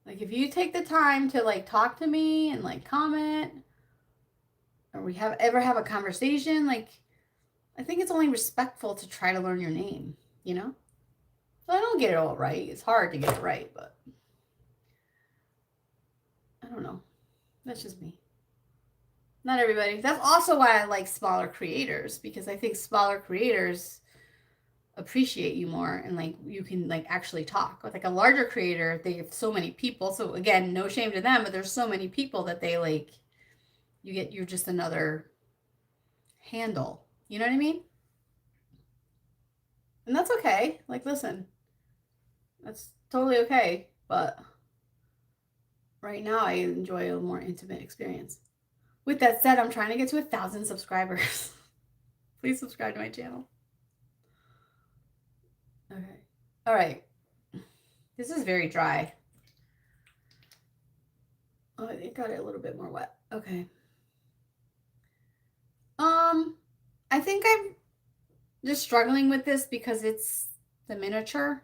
Like if you take the time to like talk to me and like comment or we ever have a conversation, like I think it's only respectful to try to learn your name, you know? So I don't get it all right. It's hard to get it right, but I don't know. That's just me. Not everybody. That's also why I like smaller creators because I think smaller creators appreciate you more and like you can like actually talk with like a larger creator. They have so many people. So again, no shame to them, but there's so many people that they like, you're just another handle. You know what I mean? And that's okay. Like, listen, that's totally okay. But right now I enjoy a more intimate experience. With that said, I'm trying to get to 1,000 subscribers. Please subscribe to my channel. Okay. All right. This is very dry. Oh, it got it a little bit more wet. Okay. I think I'm just struggling with this because it's the miniature.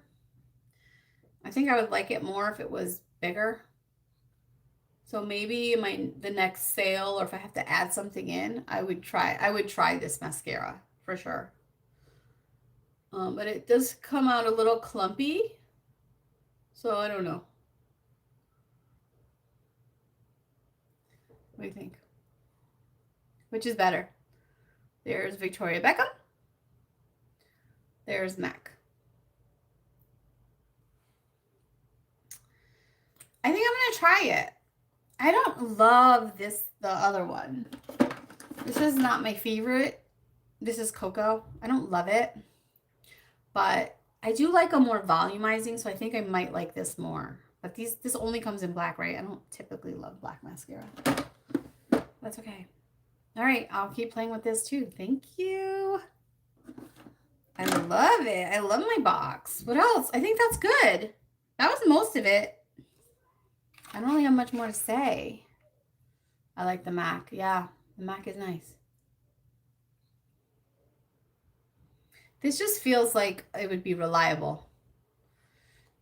I think I would like it more if it was bigger. So maybe the next sale or if I have to add something in, I would try this mascara for sure. But it does come out a little clumpy. So I don't know. What do you think? Which is better? There's Victoria Beckham. There's MAC. I think I'm going to try it. I don't love the other one. This is not my favorite. This is Cocoa. I don't love it. But I do like a more volumizing, so I think I might like this more. But this only comes in black, right? I don't typically love black mascara. That's okay. All right, I'll keep playing with this too. Thank you. I love it. I love my box. What else? I think that's good. That was most of it. I don't really have much more to say. I like the MAC. Yeah, the MAC is nice. This just feels like it would be reliable.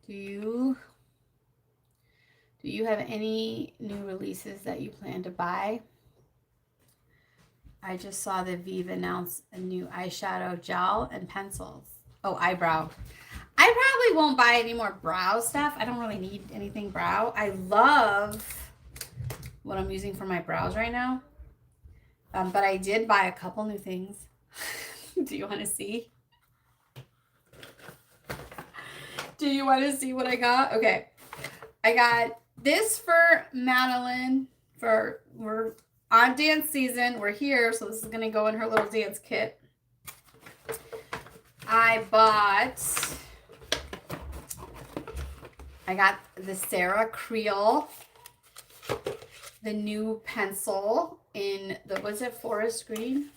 Do Do you have any new releases that you plan to buy? I just saw that Vive announce a new eyeshadow gel and pencils. Oh, eyebrow. I probably won't buy any more brow stuff. I don't really need anything brow. I love what I'm using for my brows right now. But I did buy a couple new things. Do you want to see? Do you want to see what I got? Okay. I got this for Madeline. We're on dance season. We're here, so this is going to go in her little dance kit. I got the Sarah Creel, the new pencil in the, was it forest green?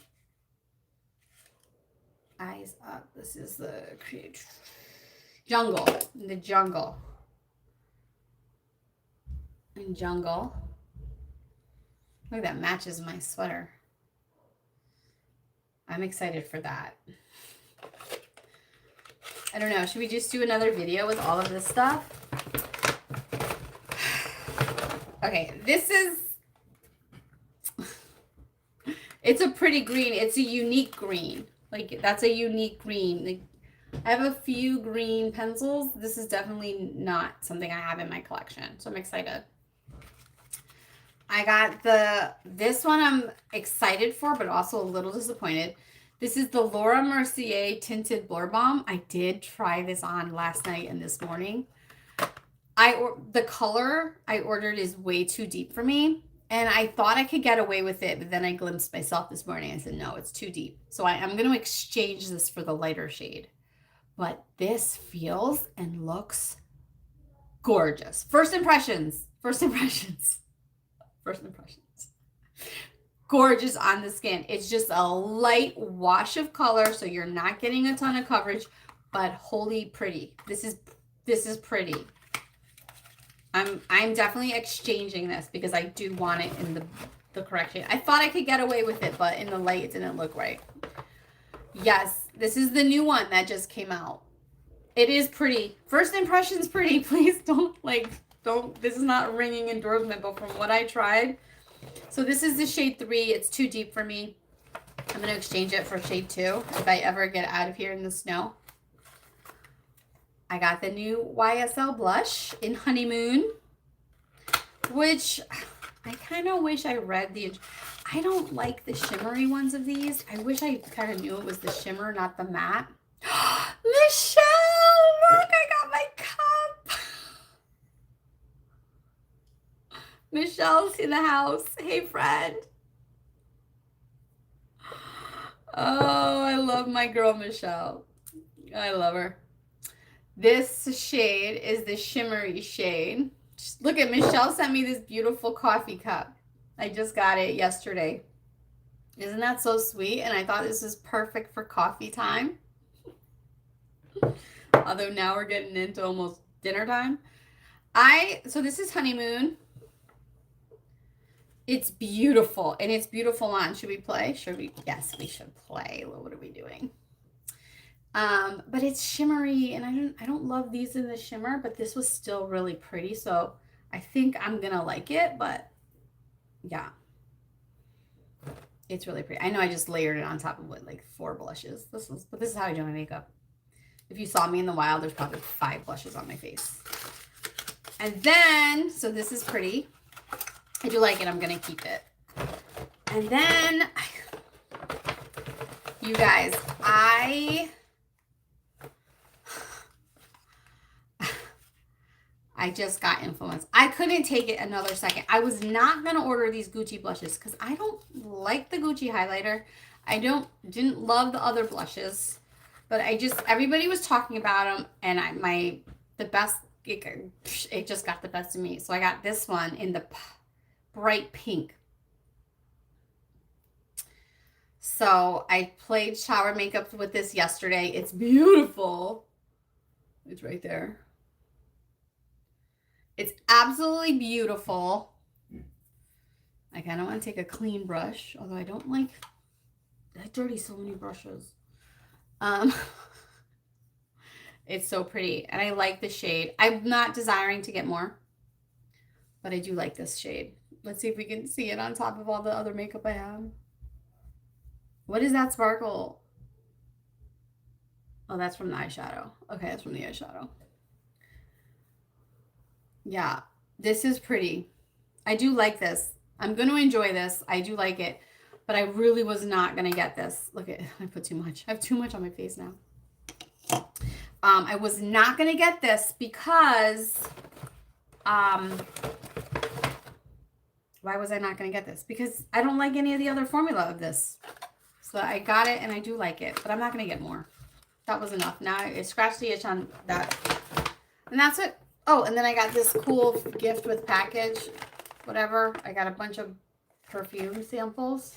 Eyes up. This is the jungle. The jungle. In jungle. Look, that matches my sweater. I'm excited for that. I don't know. Should we just do another video with all of this stuff? Okay, this is... It's a pretty green. It's a unique green. Like, that's a unique green. Like, I have a few green pencils. This is definitely not something I have in my collection. So I'm excited. I got this one I'm excited for, but also a little disappointed. This is the Laura Mercier Tinted Blur Balm. I did try this on last night and this morning. The color I ordered is way too deep for me. And I thought I could get away with it, but then I glimpsed myself this morning. I said, no, it's too deep. So I'm going to exchange this for the lighter shade. But this feels and looks gorgeous. First impressions. Gorgeous on the skin. It's just a light wash of color, so you're not getting a ton of coverage, but holy pretty. This is pretty. I'm definitely exchanging this because I do want it in the correct shade. I thought I could get away with it, but in the light it didn't look right. Yes, this is the new one that just came out. It is pretty. First impression's pretty. Please don't, this is not a ringing endorsement, but from what I tried. So this is the shade 3. It's too deep for me. I'm going to exchange it for shade 2 if I ever get out of here in the snow. I got the new YSL blush in Honeymoon, which I kind of wish I read the... I don't like the shimmery ones of these. I wish I kind of knew it was the shimmer, not the matte. Michelle! Look, I got my cup! Michelle's in the house. Hey, friend. Oh, I love my girl, Michelle. I love her. This shade is the shimmery shade. Just look at Michelle sent me this beautiful coffee cup. I just got it yesterday. Isn't that so sweet? And I thought this was perfect for coffee time. Although now we're getting into almost dinner time. So this is Honeymoon. It's beautiful, and it's beautiful on. Should we play? Yes, we should play. What are we doing? But it's shimmery, and I don't love these in the shimmer, but this was still really pretty, so I think I'm gonna like it. But yeah, it's really pretty. I know I just layered it on top of like 4 blushes. But this is how I do my makeup. If you saw me in the wild, there's probably 5 blushes on my face. And then, so this is pretty. I do like it. I'm going to keep it. And then, you guys, I just got influenced. I couldn't take it another second. I was not going to order these Gucci blushes because I don't like the Gucci highlighter. I didn't love the other blushes. But everybody was talking about them, and it just got the best of me. So I got this one in the bright pink. So I played shower makeup with this yesterday. It's beautiful. It's right there. It's absolutely beautiful. I kind of want to take a clean brush, although I don't like that dirty so many brushes. It's so pretty, and I like the shade. I'm not desiring to get more. But I do like this shade. Let's see if we can see it on top of all the other makeup I have. What is that sparkle? Oh, that's from the eyeshadow. Okay, that's from the eyeshadow. Yeah, this is pretty. I do like this. I'm going to enjoy this. I do like it. But I really was not going to get this. Look at, I put too much. I have too much on my face now. I was not going to get this because, why was I not going to get this? Because I don't like any of the other formula of this. So I got it and I do like it, but I'm not going to get more. That was enough. Now I scratched the itch on that. And that's it. Oh, and then I got this cool gift with package, whatever. I got a bunch of perfume samples.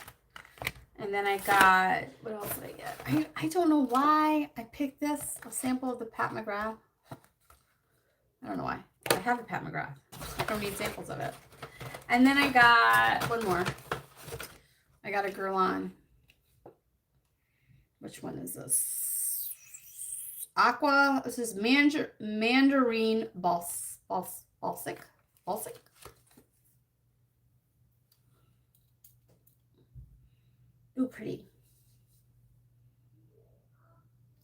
And then I got, what else did I get? I don't know why I picked this, a sample of the Pat McGrath. I don't know why. I have a Pat McGrath. I don't need samples of it. And then I got one more. I got a Guerlain. Which one is this? Aqua. This is Mandarin Balsamic. Ooh, pretty.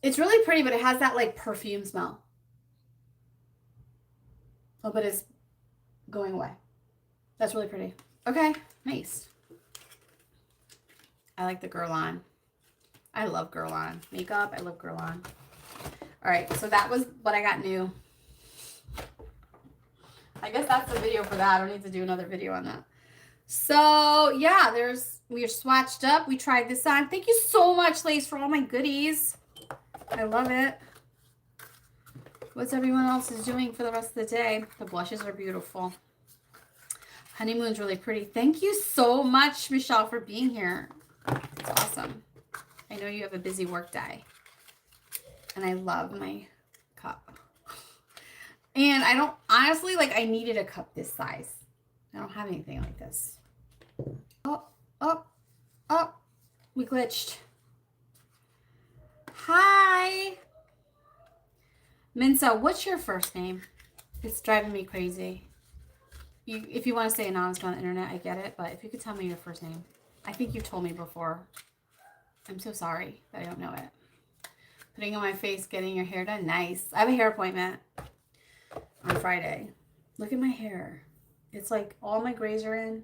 It's really pretty, but it has that like perfume smell. Oh, but it's going away. That's really pretty. Okay, nice. I like the Guerlain. I love Guerlain. Makeup, I love Guerlain. All right, so that was what I got new. I guess that's the video for that. I don't need to do another video on that. So, yeah, we are swatched up. We tried this on. Thank you so much, Lace, for all my goodies. I love it. What's everyone else is doing for the rest of the day? The blushes are beautiful. Honeymoon's really pretty. Thank you so much, Michelle, for being here. It's awesome. I know you have a busy work day. And I love my cup. And I don't, honestly, like I needed a cup this size. I don't have anything like this. Oh, we glitched. Hi. Minsa, what's your first name? It's driving me crazy. If you want to say anonymous on the internet, I get it. But if you could tell me your first name. I think you've told me before. I'm so sorry that I don't know it. Putting on my face, getting your hair done. Nice. I have a hair appointment on Friday. Look at my hair. It's like all my grays are in.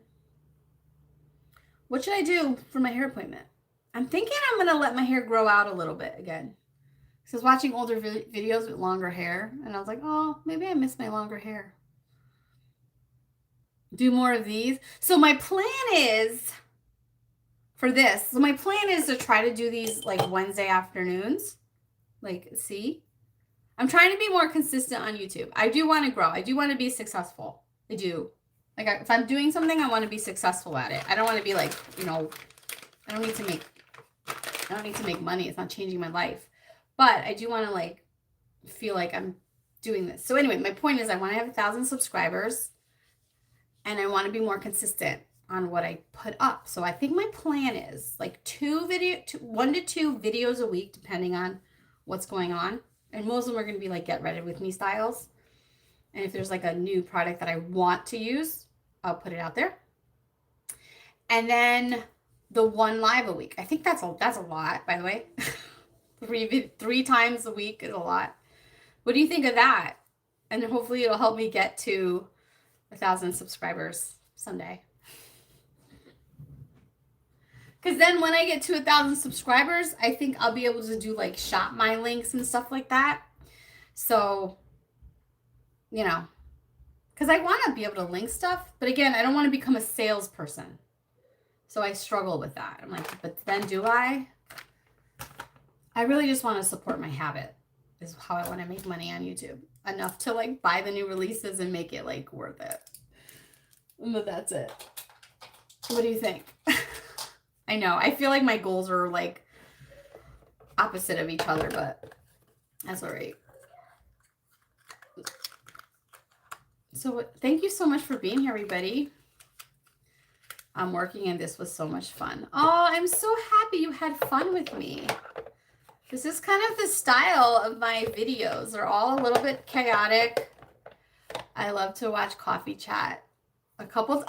What should I do for my hair appointment? I'm thinking I'm going to let my hair grow out a little bit again. So I was watching older videos with longer hair. And I was like, oh, maybe I miss my longer hair. Do more of these. So my plan is for this. So my plan is to try to do these like Wednesday afternoons. Like, see? I'm trying to be more consistent on YouTube. I do want to grow. I do want to be successful. I do. Like, if I'm doing something, I want to be successful at it. I don't want to be like, you know, I don't need to make money. It's not changing my life. But I do want to like feel like I'm doing this. So anyway, my point is I want to have 1,000 subscribers and I want to be more consistent on what I put up. So I think my plan is like 1 to 2 videos a week, depending on what's going on. And most of them are going to be like get ready with me styles. And if there's like a new product that I want to use, I'll put it out there. And then the 1 live a week. I think that's a lot, by the way. 3 times a week is a lot. What do you think of that? And hopefully it'll help me get to 1,000 subscribers someday. Because then when I get to 1,000 subscribers, I think I'll be able to do like shop my links and stuff like that. So, you know, because I want to be able to link stuff. But again, I don't want to become a salesperson. So I struggle with that. I'm like, but then do I? I really just want to support my habit is how I want to make money on YouTube. Enough to like buy the new releases and make it like worth it. But that's it. What do you think? I know. I feel like my goals are like opposite of each other, but that's all right. So thank you so much for being here, everybody. I'm working and this was so much fun. Oh, I'm so happy you had fun with me. This is kind of the style of my videos. They're all a little bit chaotic. I love to watch coffee chat A couple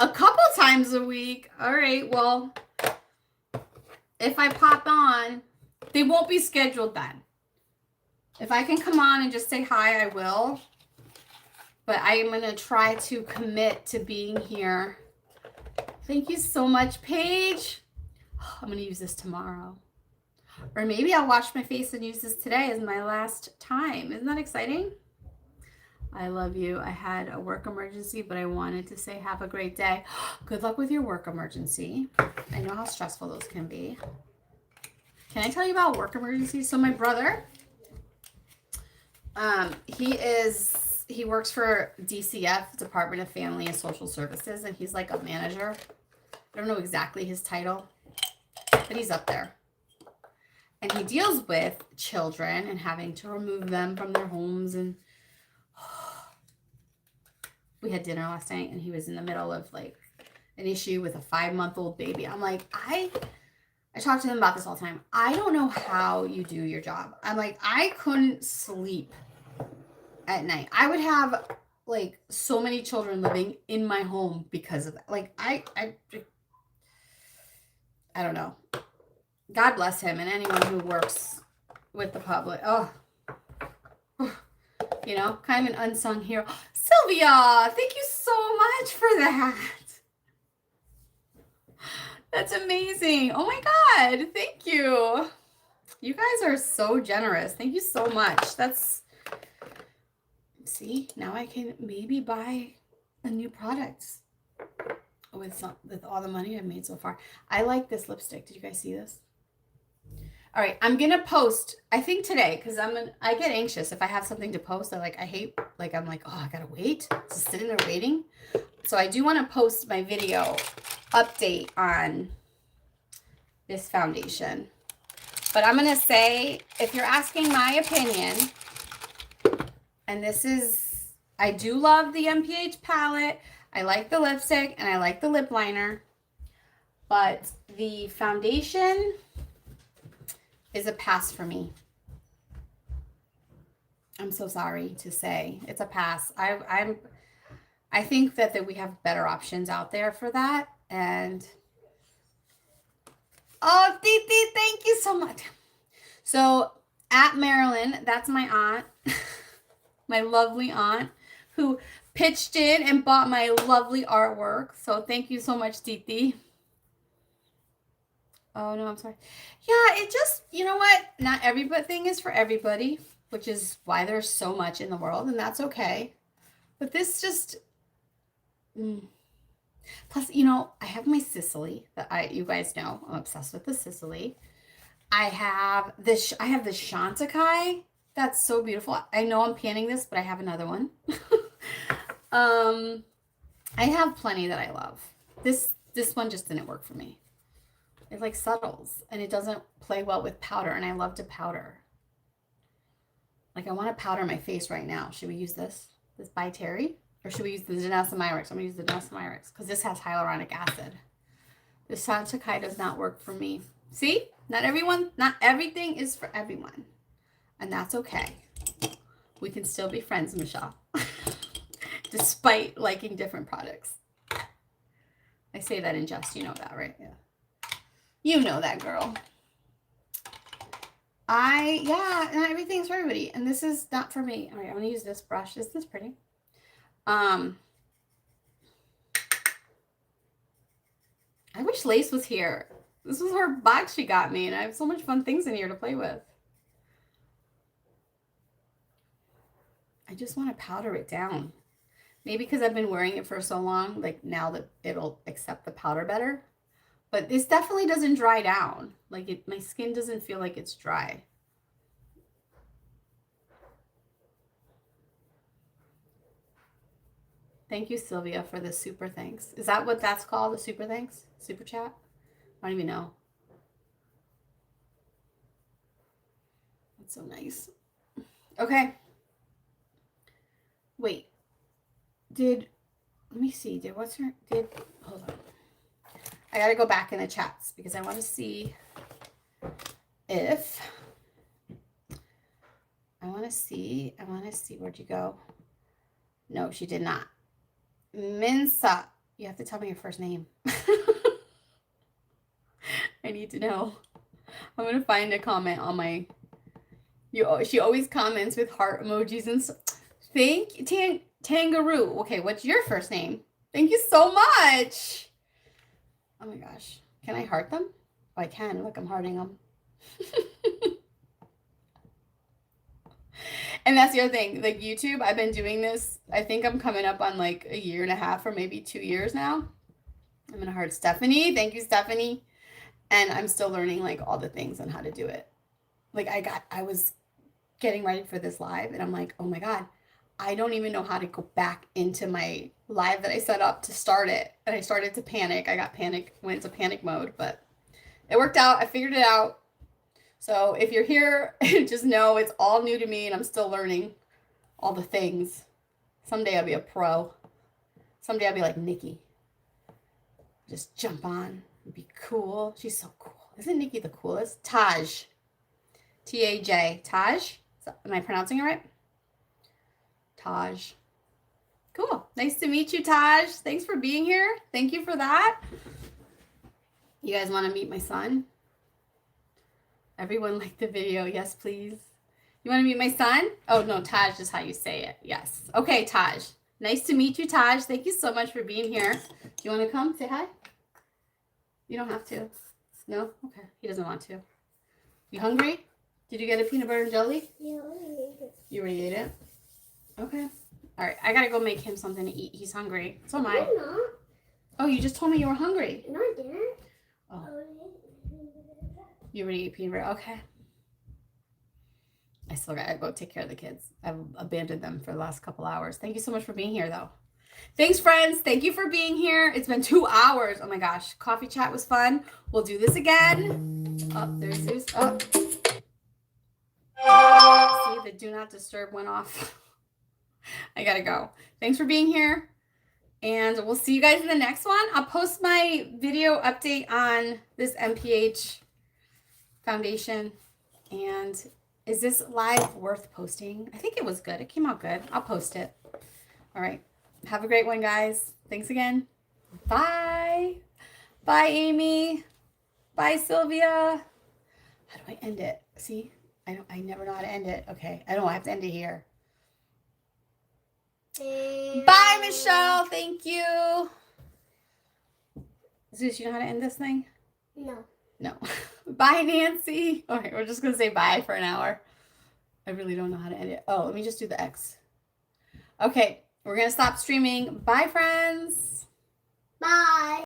times a week. All right, well, if I pop on, they won't be scheduled then. If I can come on and just say hi, I will. But I am going to try to commit to being here. Thank you so much, Paige. I'm going to use this tomorrow. Or maybe I'll wash my face and use this today as my last time. Isn't that exciting? I love you. I had a work emergency, but I wanted to say have a great day. Good luck with your work emergency. I know how stressful those can be. Can I tell you about work emergencies? So my brother, he works for DCF, Department of Family and Social Services, and he's like a manager. I don't know exactly his title, but he's up there. And he deals with children and having to remove them from their homes. And we had dinner last night, and he was in the middle of like an issue with a 5-month-old baby. I'm like, I talk to him about this all the time. I don't know how you do your job. I'm like, I couldn't sleep at night. I would have like so many children living in my home because of that. Like I don't know. God bless him and anyone who works with the public. Oh, you know, kind of an unsung hero. Sylvia, thank you so much for that. That's amazing. Oh my God. Thank you. You guys are so generous. Thank you so much. That's, see, now I can maybe buy a new product with all the money I've made so far. I like this lipstick. Did you guys see this? All right, I'm gonna post, I think today, because I get anxious if I have something to post. I'm like, oh, I gotta wait, just sitting there waiting. So I do want to post my video update on this foundation. But I'm gonna say, if you're asking my opinion, and this is, I do love the MPH palette. I like the lipstick and I like the lip liner, but the foundation is a pass for me. I'm so sorry to say it's a pass. I think that we have better options out there for that. And oh, Titi, thank you so much. So at Marilyn, that's my aunt, my lovely aunt, who pitched in and bought my lovely artwork. So thank you so much, Titi. Oh, no, I'm sorry. Yeah, it just, you know what? Not everything is for everybody, which is why there's so much in the world, and that's okay. But this just, plus, you know, I have my Sicily that you guys know. I'm obsessed with the Sicily. I have this Chantecaille. That's so beautiful. I know I'm panning this, but I have another one. I have plenty that I love. This one just didn't work for me. It like settles and it doesn't play well with powder, and I love to powder. Like I want to powder my face right now. Should we use this by Terry? Or should we use the Denosumyrix? I'm going to use the Denosumyrix because this has hyaluronic acid. The Chantecaille does not work for me. See? Not everything is for everyone. And that's okay. We can still be friends, Michelle. Despite liking different products. I say that in jest. You know that, right? Yeah. You know that, girl. Not everything's for everybody. And this is not for me. All right, I'm going to use this brush. Is this pretty? I wish Lace was here. This was her box she got me, and I have so much fun things in here to play with. I just want to powder it down. Maybe because I've been wearing it for so long, like now that it'll accept the powder better. But this definitely doesn't dry down. Like my skin doesn't feel like it's dry. Thank you, Sylvia, for the super thanks. Is that what that's called, the super thanks? Super chat? I don't even know. That's so nice. Okay. Wait. Let me see. Hold on. I got to go back in the chats because I want to see if, where'd you go? No, she did not. Minsa, You have to tell me your first name. I need to know. I'm going to find a comment on my... She always comments with heart emojis and so... Tangaroo. Okay, what's your first name? Thank you so much. Oh my gosh. Can I heart them? Oh, I can. Look, I'm hearting them. And that's the other thing. Like YouTube, I've been doing this. I think I'm coming up on like a year and a half or maybe 2 years now. I'm going to heart Stephanie. Thank you, Stephanie. And I'm still learning like all the things on how to do it. Like I was getting ready for this live and I'm like, oh my God, I don't even know how to go back into my live that I set up to start it. And I started to panic. I got panic, went into panic mode, but it worked out. I figured it out. So if you're here, just know it's all new to me and I'm still learning all the things. Someday I'll be a pro. Someday I'll be like Nikki. Just jump on. It'd be cool. She's so cool. Isn't Nikki the coolest? Taj. T-A-J. Taj? Am I pronouncing it right? Taj. Cool. Nice to meet you, Taj. Thanks for being here. Thank you for that. You guys want to meet my son? Everyone liked the video. Yes, please. You want to meet my son? Oh, no, Taj is how you say it. Yes. Okay, Taj. Nice to meet you, Taj. Thank you so much for being here. Do you want to come say hi? You don't have to. No? Okay. He doesn't want to. You hungry? Did you get a peanut butter and jelly? Yeah, I already ate it. You already ate it? Okay. All right. I got to go make him something to eat. He's hungry. So am I. I'm not. Oh, you just told me you were hungry. No, I didn't. Oh. You already ate peanut butter? Okay. I still got to go take care of the kids. I've abandoned them for the last couple hours. Thank you so much for being here, though. Thanks, friends. Thank you for being here. It's been 2 hours. Oh, my gosh. Coffee chat was fun. We'll do this again. Oh, there's Zeus. Oh. See, the do not disturb went off. I got to go. Thanks for being here. And we'll see you guys in the next one. I'll post my video update on this MPH foundation. And is this live worth posting? I think it was good. It came out good. I'll post it. All right. Have a great one, guys. Thanks again. Bye. Bye, Amy. Bye, Sylvia. How do I end it? See, I never know how to end it. Okay. I have to end it here. Bye, Michelle. Thank you. Zeus, you know how to end this thing? No. No. Bye, Nancy. All right, we're just going to say bye for an hour. I really don't know how to end it. Oh, let me just do the X. Okay, we're going to stop streaming. Bye, friends. Bye.